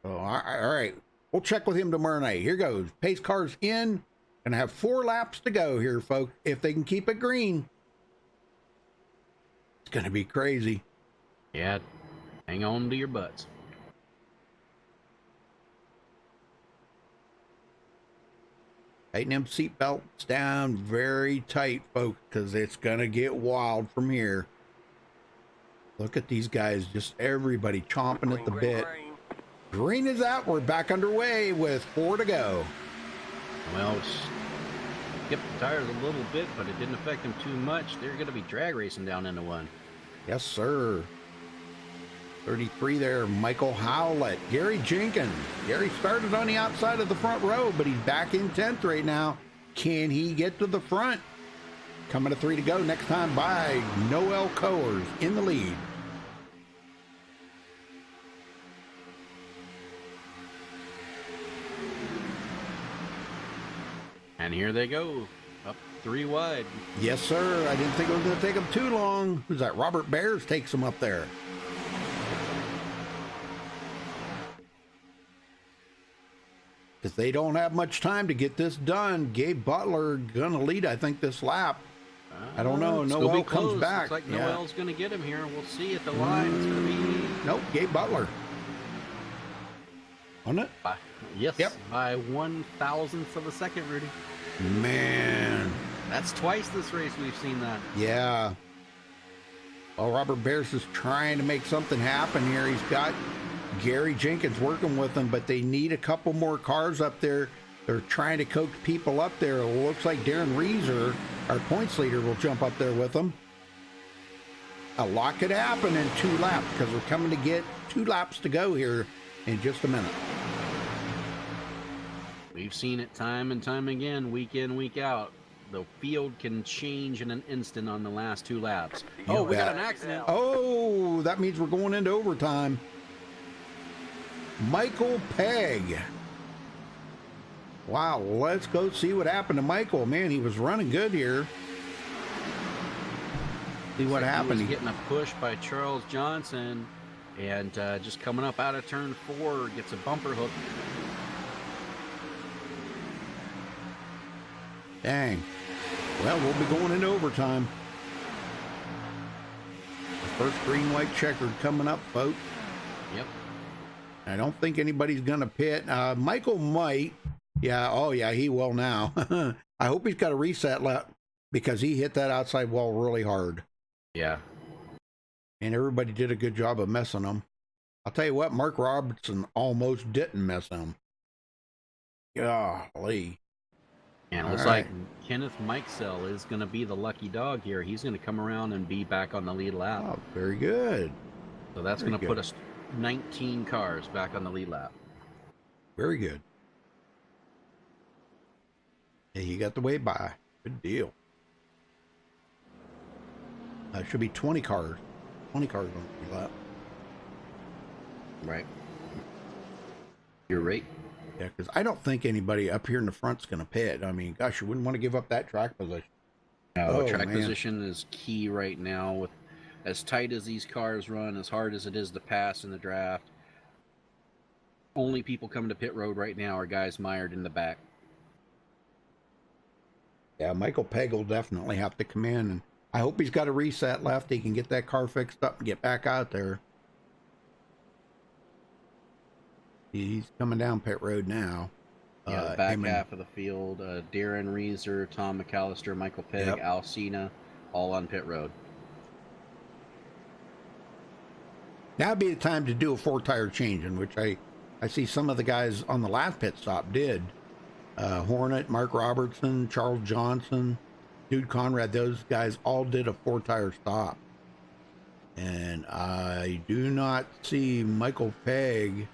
So all right, we'll check with him tomorrow night. Here goes. Pace car's in. Gonna have 4 laps to go here, folks. If they can keep it green, it's gonna be crazy. Yeah, hang on to your butts. Tighten them seat belts down very tight, folks, because it's going to get wild from here. Look at these guys, just everybody chomping at the bit. Green is out. We're back underway with 4 to go. Well, skipped the tires a little bit, but it didn't affect them too much. They're going to be drag racing down into one. Yes, sir. 33 there, Michael Howlett. Gary Jenkins. Gary started on the outside of the front row, but he's back in 10th right now. Can he get to the front? Coming to 3 to go. Next time by Noel Coers in the lead. And here they go, up 3 wide. Yes, sir. I didn't think it was going to take them too long. Who's that? Robert Bears takes them up there. Because they don't have much time to get this done. Gabe Butler going to lead, I think, this lap. I don't know. Noel comes back. Looks like Noel's going to get him here. We'll see at the line. It's going to be... Nope, Gabe Butler. On it? Yes. Yep. By 1/1000th of a second, Rudy. Man. That's twice this race we've seen that. Yeah. Well, Robert Bears is trying to make something happen here. He's got Gary Jenkins working with them, but they need a couple more cars up there. They're trying to coax people up there. It looks like Darren Reeser, our points leader, will jump up there with them. A lot could happen in 2 laps because we're coming to get 2 laps to go here in just a minute. We've seen it time and time again, week in, week out. The field can change in an instant on the last 2 laps. Oh, we got an accident. Oh, that means we're going into overtime. Michael Pegg. Wow, let's go see what happened to Michael. Man, he was running good here. See what happened. He was getting a push by Charles Johnson, and just coming up out of turn 4, gets a bumper hook. Dang. Well, we'll be going into overtime. The first green, white checkered coming up, folks. Yep. I don't think anybody's going to pit. Michael might. Yeah, oh yeah, he will now. I hope he's got a reset lap because he hit that outside wall really hard. Yeah. and everybody did a good job of messing them. I'll tell you what, Mark Robertson almost didn't mess them. Golly. And it looks like Kenneth Mikesell is going to be the lucky dog here. He's going to come around and be back on the lead lap. Oh, very good. So that's going to put us 19 cars back on the lead lap. Very good. Yeah, you got the way by. Good deal. Should be 20 cars. 20 cars on the lead lap. Right. You're right. Yeah, because I don't think anybody up here in the front's going to pit. I mean, gosh, you wouldn't want to give up that track position. No, track position is key right now. With as tight as these cars run, as hard as it is to pass in the draft, only people coming to pit road right now are guys mired in the back. Yeah, Michael Pegg will definitely have to come in, and I hope he's got a reset left. He can get that car fixed up and get back out there. He's coming down pit road now. Yeah, the back half of the field, Darren Reeser, Tom McAllister, Michael Pegg, Al Cena, all on pit road. Now would be the time to do a 4-tire change, in which I see some of the guys on the last pit stop did. Hornet, Mark Robertson, Charles Johnson, Dude Conrad, those guys all did a 4-tire stop. And I do not see Michael Pegg.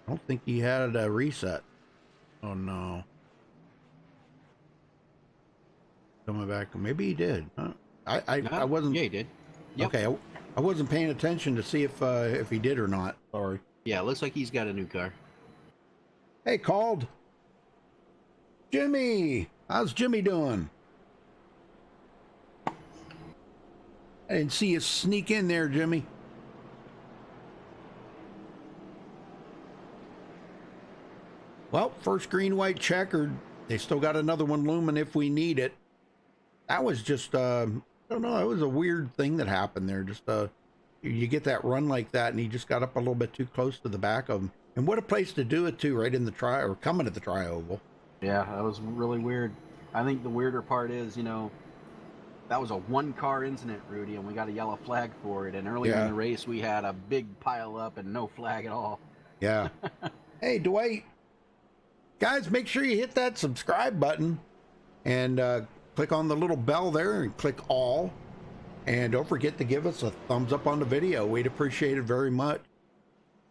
I don't think he had a reset. Oh no. Coming back. Maybe he did. I wasn't. Yeah, he did. Yep. Okay. I wasn't paying attention to see if he did or not. Sorry. Yeah, it looks like he's got a new car. Hey, called. Jimmy. How's Jimmy doing? I didn't see you sneak in there, Jimmy. Well, first green, white, checkered. They still got another one looming if we need it. That was just, I don't know, it was a weird thing that happened there. Just, you get that run like that, and he just got up a little bit too close to the back of him. And what a place to do it, too, right in the or coming to the tri-oval. Yeah, that was really weird. I think the weirder part is, you know, that was a one-car incident, Rudy, and we got a yellow flag for it. And earlier in the race, we had a big pile up and no flag at all. Yeah. Hey, Dwight. Guys, make sure you hit that subscribe button and click on the little bell there and click all. And don't forget to give us a thumbs up on the video. We'd appreciate it very much.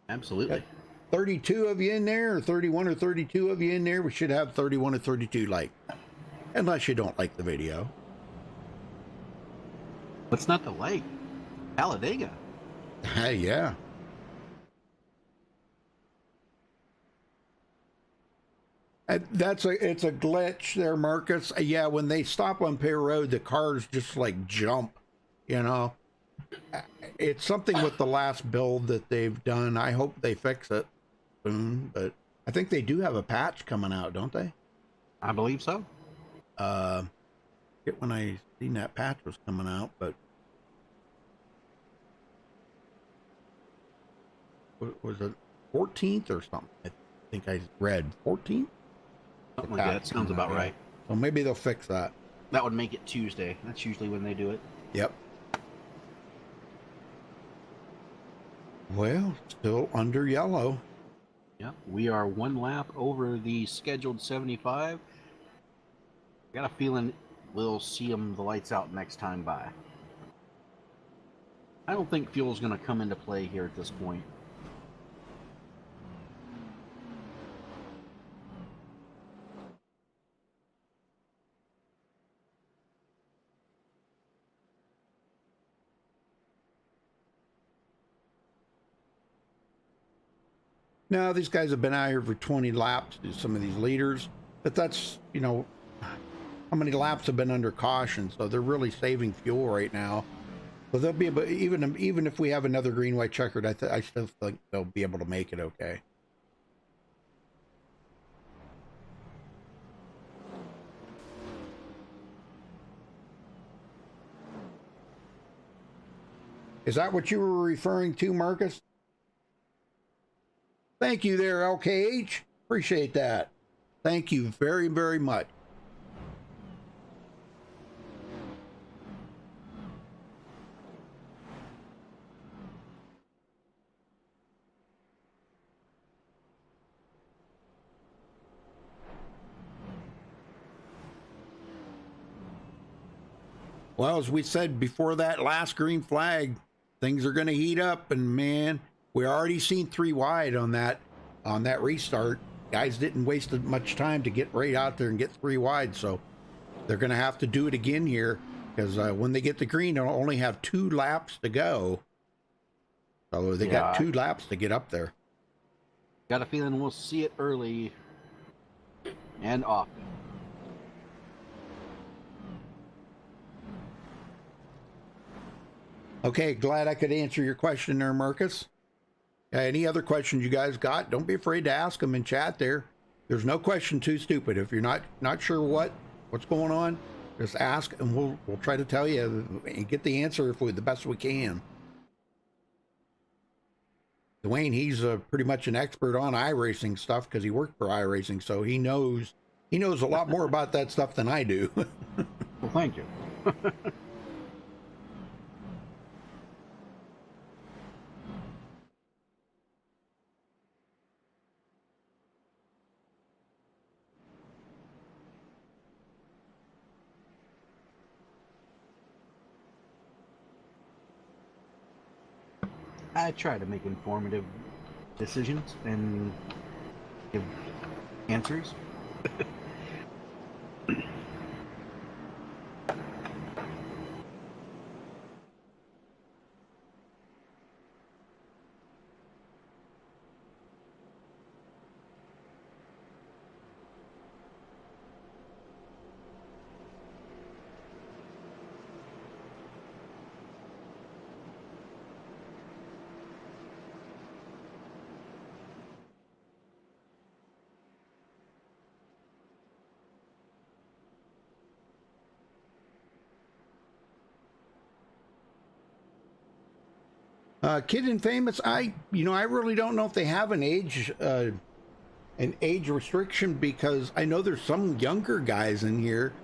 Absolutely. Got 32 of you in there, or 31 or 32 of you in there. We should have 31 or 32 like. Unless you don't like the video. What's not to like? Talladega. Hey, yeah. It's a glitch there, Marcus. Yeah, when they stop on pit road, the cars just like jump, you know. It's something with the last build that they've done. I hope they fix it soon, but I think they do have a patch coming out, don't they? I believe so. Get when I seen that patch was coming out, but was it 14th or something? I think I read 14th. Something like that. Sounds about right. So maybe they'll fix that. That would make it Tuesday. That's usually when they do it. Yep. Well, still under yellow. Yep. We are one lap over the scheduled 75. Got a feeling we'll see them the lights out next time by. I don't think fuel's going to come into play here at this point. Now, these guys have been out here for 20 laps, some of these leaders, but that's, you know, how many laps have been under caution, so they're really saving fuel right now. So they'll be able, even if we have another green, white, checkered, I still think they'll be able to make it okay. Is that what you were referring to, Marcus? Thank you there, LKH. Appreciate that. Thank you very, very much. Well, as we said before that last green flag, things are going to heat up, and man, we already seen 3 wide on that restart. Guys didn't waste much time to get right out there and get 3 wide, so they're going to have to do it again here, because when they get the green, they'll only have 2 laps to go. So they got 2 laps to get up there. Got a feeling we'll see it early and often. Okay, glad I could answer your question there, Marcus. Any other questions you guys got? Don't be afraid to ask them in chat there. There's no question too stupid. If you're not sure what's going on, just ask, and we'll try to tell you and get the answer the best we can. Dwayne, he's pretty much an expert on iRacing stuff because he worked for iRacing, so he knows a lot more about that stuff than I do. Well, thank you. I try to make informative decisions and give answers. Kid and Famous, I really don't know if they have an age restriction, because I know there's some younger guys in here.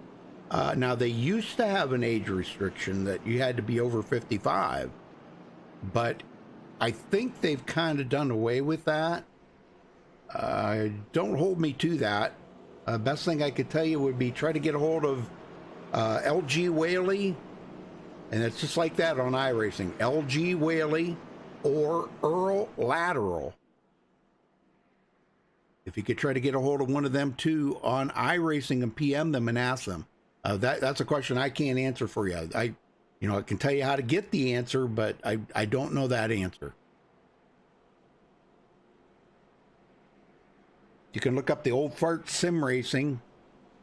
Now, they used to have an age restriction that you had to be over 55, but I think they've kind of done away with that. Don't hold me to that. Best thing I could tell you would be try to get a hold of LG Whaley. And it's just like that on iRacing. LG Whaley or Earl Lateral. If you could try to get a hold of one of them two on iRacing and PM them and ask them. That's a question I can't answer for you. I can tell you how to get the answer, but I don't know that answer. You can look up the Old Fart Sim Racing,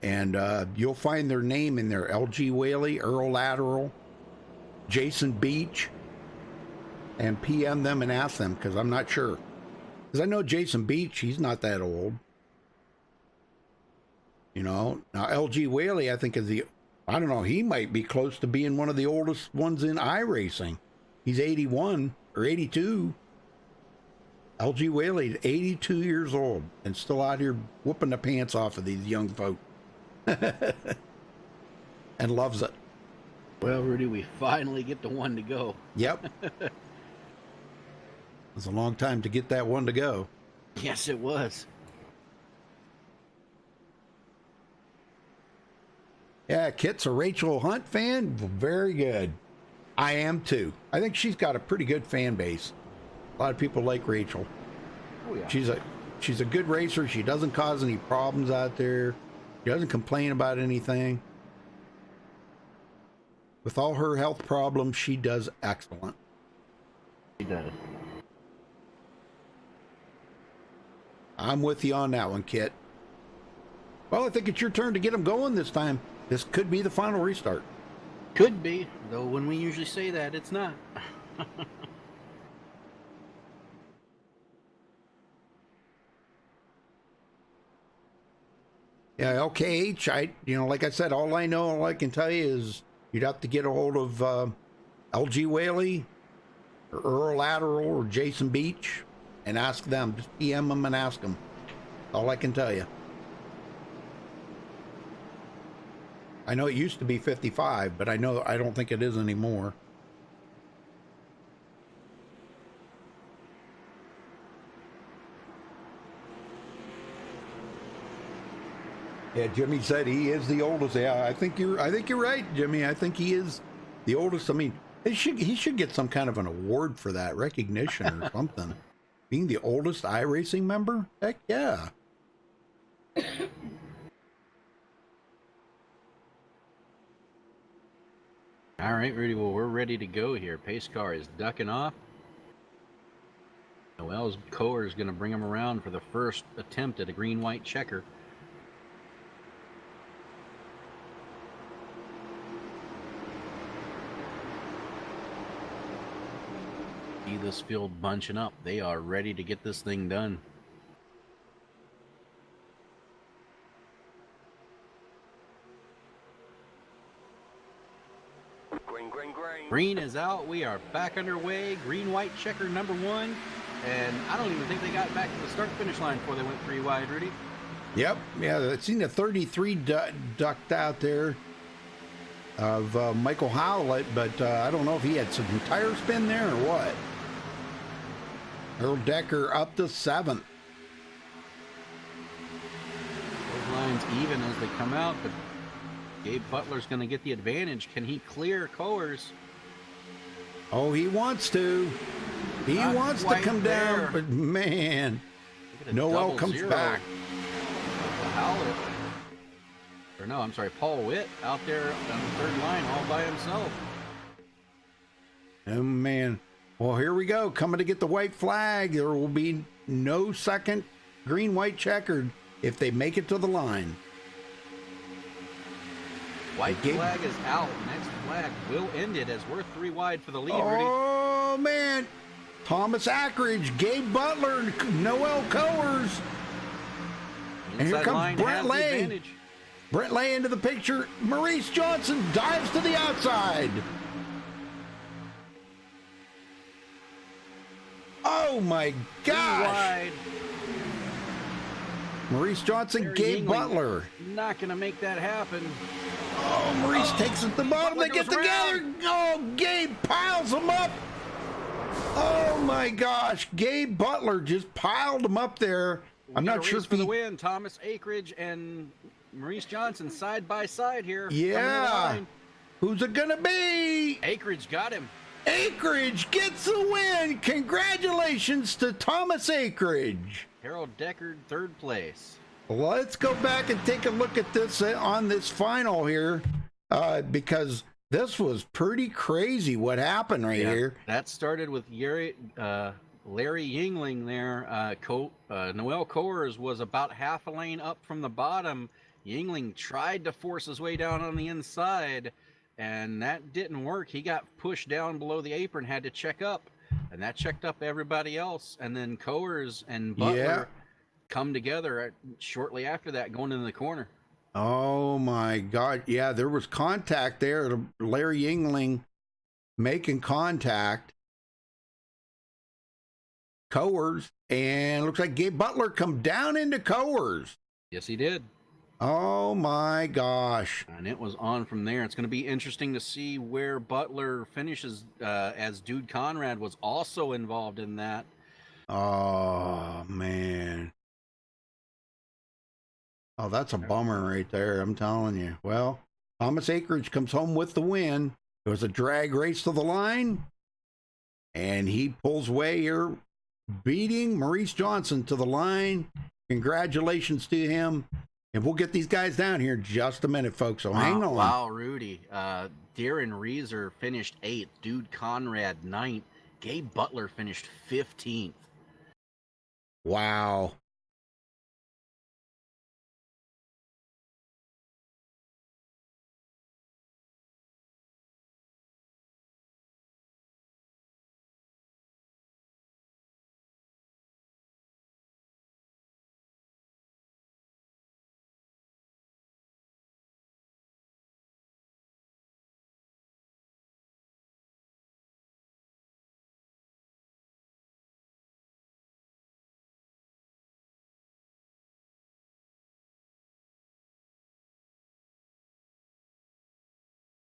and you'll find their name in there. LG Whaley, Earl Lateral, Jason Beach, and PM them and ask them, because I'm not sure. Because I know Jason Beach, he's not that old. Now LG Whaley, I think, I don't know, he might be close to being one of the oldest ones in iRacing. He's 81 or 82. LG Whaley, 82 years old, and still out here whooping the pants off of these young folk. And loves it. Well, Rudy, we finally get the one to go. Yep. It was a long time to get that one to go. Yes, it was. Yeah, Kit's a Rachel Hunt fan. Very good. I am too. I think she's got a pretty good fan base. A lot of people like Rachel. Oh yeah. She's a good racer. She doesn't cause any problems out there. She doesn't complain about anything. With all her health problems, she does excellent. She does. I'm with you on that one, Kit. Well, I think it's your turn to get them going this time. This could be the final restart. Could be, though when we usually say that, it's not. Yeah, LKH, like I said, all I can tell you is you'd have to get a hold of LG Whaley or Earl Lateral or Jason Beach and ask them. Just PM them and ask them. All I can tell you. I know it used to be 55, but I don't think it is anymore. Yeah, Jimmy said he is the oldest. Yeah, I think you're right, Jimmy. I think he is the oldest. I mean, he should get some kind of an award for that, recognition or something. Being the oldest iRacing member? Heck yeah. All right, Rudy. Well, we're ready to go here. Pace car is ducking off. Noel's Coer is going to bring him around for the first attempt at a green-white checker. See this field bunching up. They are ready to get this thing done. Green, green, green. Green is out. We are back underway. Green-white checker number 1. And I don't even think they got back to the start-finish line before they went 3 wide, Rudy. Yep. Yeah, I've seen the 33 ducked out there of Michael Howlett, but I don't know if he had some tire spin there or what. Earl Decker up to 7th. Those lines even as they come out, but Gabe Butler's going to get the advantage. Can he clear Coers? Oh, he wants to. He Not wants to quite come there. down, but man, Look at a Noel double comes zero. back. Howlett. Or no, I'm sorry, Paul Witt out there on the third line all by himself. Oh, man. Well, here we go. Coming to get the white flag. There will be no second green-white checkered if they make it to the line. White flag is out. Next flag will end it as we're 3 wide for the lead, Rudy. Oh, man. Thomas Ackridge, Gabe Butler, Noel Coers. And here Inside comes line Brent has the Lay. advantage. Brent Lay into the picture. Maurice Johnson dives to the outside. Oh, my 3 gosh. wide. Maurice Johnson, Barry Gabe Yingling Butler. Not going to make that happen. Oh, Maurice takes it to the bottom. Butler They get goes together. around. Oh, Gabe piles them up. Oh, my gosh. Gabe Butler just piled them up there. I'm We got not a sure race if for he... the win. Thomas Ackridge and Maurice Johnson side by side here. coming to the Yeah. line. Who's it going to be? Ackridge got him. Ackridge gets the win. Congratulations to Thomas Ackridge. Harold Deckard, 3rd place. Let's go back and take a look at this on this final here, because this was pretty crazy what happened right here. That started with Larry Yingling there. Noel Coers was about half a lane up from the bottom. Yingling tried to force his way down on the inside, and that didn't work. He got pushed down below the apron, had to check up, and that checked up everybody else. And then Coers and Butler come together shortly after that, going into the corner. Oh my God. Yeah, there was contact there. Larry Yingling making contact. Coers, and looks like Gabe Butler come down into Coers. Yes, he did. Oh my gosh. And it was on from there. It's going to be interesting to see where Butler finishes, as Dude Conrad was also involved in that. Oh man. Oh, that's a bummer right there, I'm telling you. Well, Thomas Ackridge comes home with the win. It was a drag race to the line, and he pulls away here, beating Maurice Johnson to the line. Congratulations to him. And we'll get these guys down here in just a minute, folks, so hang on. Wow, Rudy. Darren Reeser finished 8th. Dude Conrad 9th. Gabe Butler finished 15th. Wow.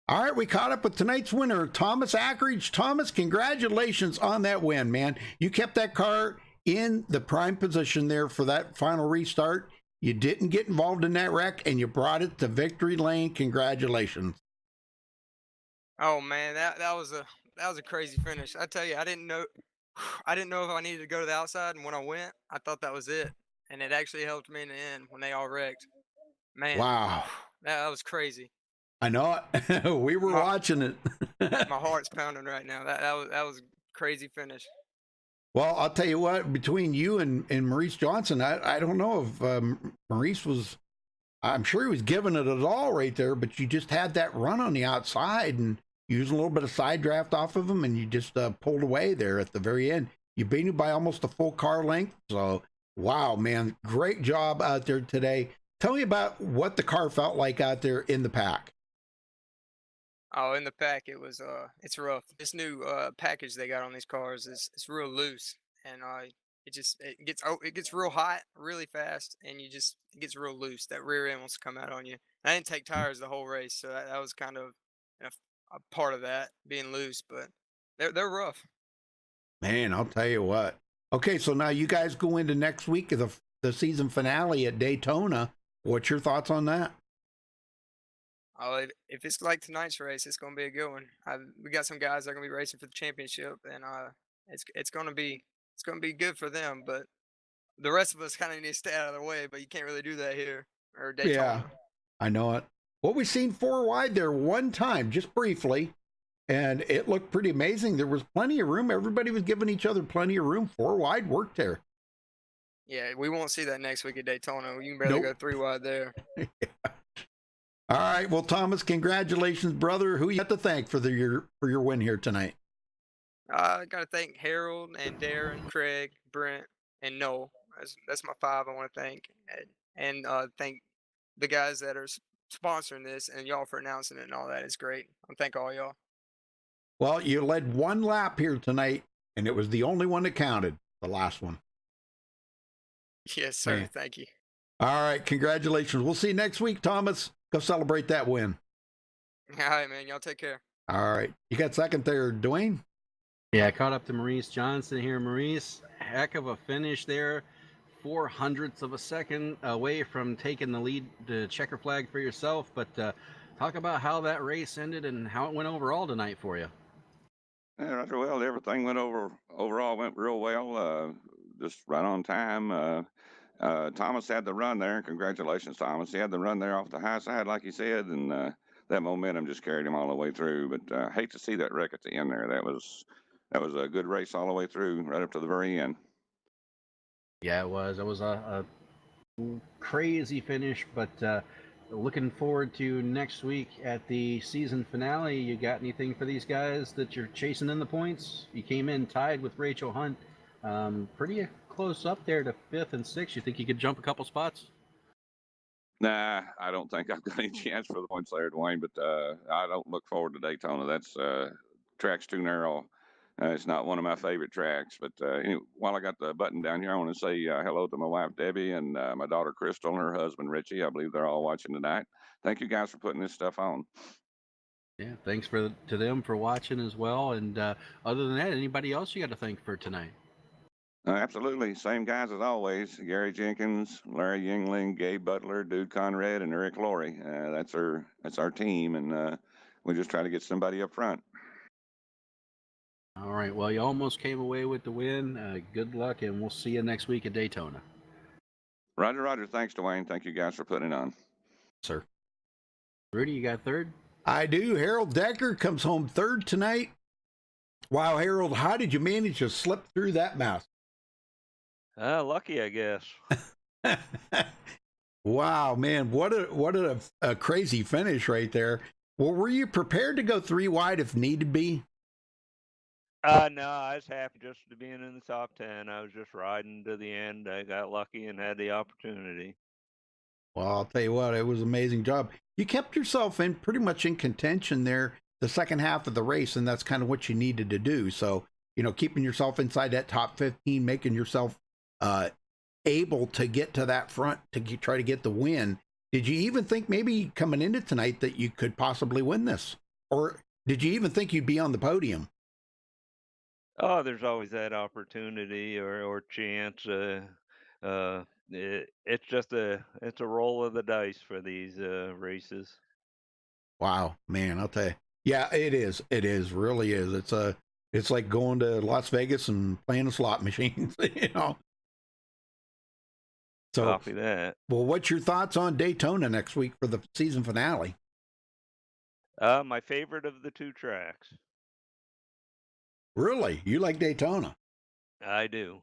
All right, we caught up with tonight's winner, Thomas Ackridge. Thomas, congratulations on that win, man. You kept that car in the prime position there for that final restart. You didn't get involved in that wreck, and you brought it to victory lane. Congratulations. Oh man, that was a crazy finish. I tell you, I didn't know I didn't know if I needed to go to the outside, and when I went, I thought that was it, and it actually helped me in the end when they all wrecked. Man, Wow. that was crazy. I know it. We were My watching it. my heart's pounding right now. That was a crazy finish. Well, I'll tell you what, between you and Maurice Johnson, I don't know if Maurice was, I'm sure he was giving it all right there, but you just had that run on the outside and using a little bit of side draft off of him, and you just pulled away there at the very end. You beat him by almost a full car length. So, wow, man, great job out there today. Tell me about what the car felt like out there in the pack. Oh, in the pack, it's rough. This new package they got on these cars is it's real loose, and it gets real hot really fast, and it gets real loose. That rear end wants to come out on you. I didn't take tires the whole race, so that was kind of a, a part of that being loose, but they're rough. Man, I'll tell you what. Okay, so now you guys go into next week of the season finale at Daytona. What's your thoughts on that? Oh, if it's like tonight's race, it's gonna be a good one. We got some guys that are gonna be racing for the championship, and it's gonna be good for them. But the rest of us kind of need to stay out of the way. But you can't really do that here or Yeah, Daytona. I know it. Well, we seen four wide there one time, just briefly, and it looked pretty amazing. There was plenty of room. Everybody was giving each other plenty of room. Four wide worked there. Yeah, we won't see that next week at Daytona. You can barely Nope. go 3 wide there. All right. Well, Thomas, congratulations, brother. Who you got to thank for your win here tonight? I gotta thank Harold and Darren, Craig, Brent, and Noel. That's my five. I want to thank and thank the guys that are sponsoring this and y'all for announcing it and all that. It's great. I thank all y'all. Well, you led one lap here tonight, and it was the only one that counted, the last one. Yes, sir. Man. Thank you. All right. Congratulations. We'll see you next week, Thomas. Go celebrate that win. All right, man. Y'all take care. All right. You got second there, Dwayne? Yeah, I caught up to Maurice Johnson here. Maurice, heck of a finish there. 0.04 of a second away from taking the lead, the checker flag for yourself. But talk about how that race ended and how it went overall tonight for you. Yeah, Roger. Well, everything overall went real well. Just right on time. Thomas had the run there. Congratulations, Thomas. He had the run there off the high side, like you said, and that momentum just carried him all the way through. But I hate to see that wreck at the end there. That was a good race all the way through, right up to the very end. Yeah, it was. It was a crazy finish, but looking forward to next week at the season finale. You got anything for these guys that you're chasing in the points? You came in tied with Rachel Hunt, pretty close up there to 5th and 6th. You think you could jump a couple spots? Nah, I don't think I've got any chance for the points there, Dwayne. But I don't look forward to Daytona. That's track's too narrow. It's not one of my favorite tracks. But anyway, while I got the button down here, I want to say hello to my wife Debbie and my daughter Crystal and her husband Richie. I believe they're all watching tonight. Thank you guys for putting this stuff on. Yeah, thanks to them for watching as well. And other than that, anybody else you got to thank for tonight? Absolutely. Same guys as always. Gary Jenkins, Larry Yingling, Gabe Butler, Dude Conrad, and Eric Laurie. That's our team, and we just try to get somebody up front. All right. Well, you almost came away with the win. Good luck, and we'll see you next week at Daytona. Roger. Thanks, Dwayne. Thank you guys for putting it on. Sir. Rudy, you got third? I do. Harold Decker comes home third tonight. Wow, Harold, how did you manage to slip through that mess? Lucky, I guess. Wow, man, what a crazy finish right there. Well, were you prepared to go 3 wide if needed be? No, I was happy just to being in the top 10. I was just riding to the end. I got lucky and had the opportunity. Well, I'll tell you what, it was an amazing job. You kept yourself pretty much in contention there the second half of the race, and that's kind of what you needed to do. So, keeping yourself inside that top 15, making yourself able to get to that front to try to get the win. Did you even think maybe coming into tonight that you could possibly win this? Or did you even think you'd be on the podium? Oh, there's always that opportunity or chance. it's just it's a roll of the dice for these races. Wow, man, I'll tell you. Yeah, it is. It is, really is. It's like going to Las Vegas and playing the slot machines, you know. So, Copy that. well, what's your thoughts on Daytona next week for the season finale? My favorite of the two tracks. Really? You like Daytona? I do.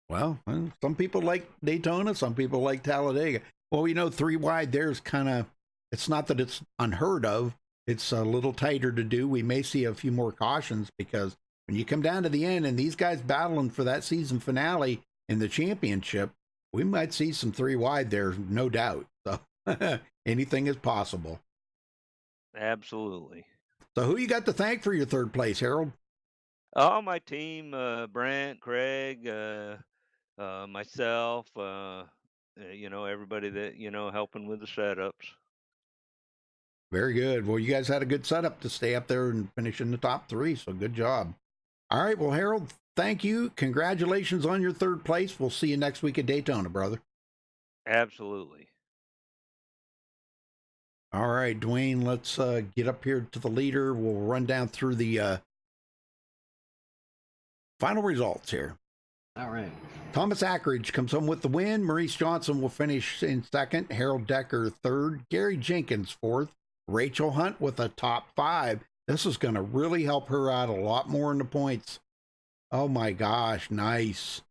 Well, some people like Daytona, some people like Talladega. Well, you know, 3 wide there's kind of, it's not that it's unheard of. It's a little tighter to do. We may see a few more cautions because when you come down to the end and these guys battling for that season finale in the championship, we might see some 3 wide there, no doubt. So anything is possible. Absolutely. So who you got to thank for your 3rd place, Harold? Oh, my team, Brent, Craig, myself, you know, everybody that, you know, helping with the setups. Very good. Well, you guys had a good setup to stay up there and finish in the top 3, so good job. All right, well, Harold, thank you. Congratulations on your 3rd place. We'll see you next week at Daytona, brother. Absolutely. All right, Dwayne, let's get up here to the leader. We'll run down through the final results here. All right. Thomas Ackridge comes home with the win. Maurice Johnson will finish in 2nd. Harold Decker 3rd. Gary Jenkins 4th. Rachel Hunt with a top 5. This is going to really help her out a lot more in the points. Oh my gosh, nice.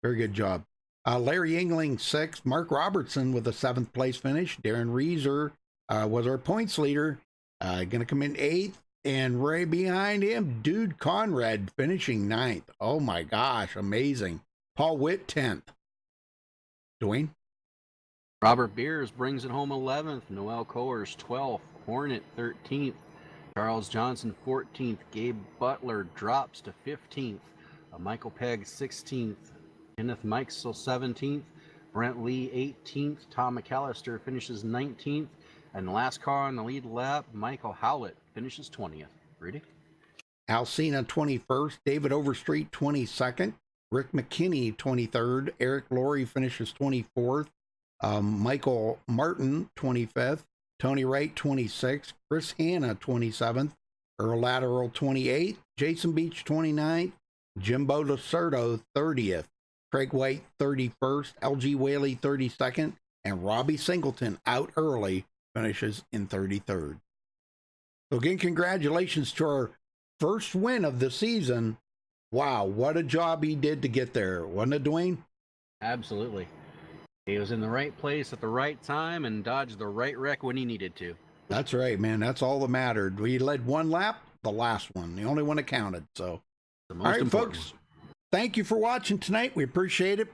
Very good job. Larry Engling 6th. Mark Robertson with a 7th place finish. Darren Reeser was our points leader. Going to come in 8th. And right behind him, Dude Conrad finishing 9th. Oh my gosh, amazing. Paul Witt 10th. Dwayne? Robert Beers brings it home 11th. Noel Coers 12th. Hornet 13th. Charles Johnson 14th. Gabe Butler drops to 15th. Michael Pegg 16th. Kenneth Mikesel 17th. Brent Lee 18th. Tom McAllister finishes 19th. And the last car on the lead lap, Michael Howlett finishes 20th. Rudy? Alcina 21st. David Overstreet 22nd. Rick McKinney 23rd. Eric Laurie finishes 24th. Michael Martin 25th. Tony Wright 26th. Chris Hanna 27th. Earl Lateral 28th. Jason Beach 29th. Jimbo Lacerdo 30th. Craig White 31st. LG Whaley 32nd. And Robbie Singleton out early finishes in 33rd. So again, congratulations to our first win of the season. Wow, what a job he did to get there, wasn't it, Dwayne? Absolutely. He was in the right place at the right time and dodged the right wreck when he needed to. That's right, man. That's all that mattered. We led one lap, the last one, the only one that counted. So, all right, folks, thank you for watching tonight. We appreciate it.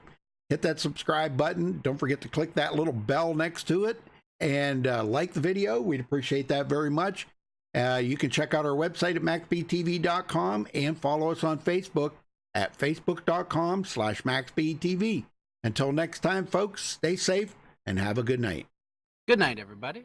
Hit that subscribe button. Don't forget to click that little bell next to it and like the video. We'd appreciate that very much. You can check out our website at MaxSpeedTV.com and follow us on Facebook at Facebook.com/MaxSpeedTV. Until next time, folks, stay safe and have a good night. Good night, everybody.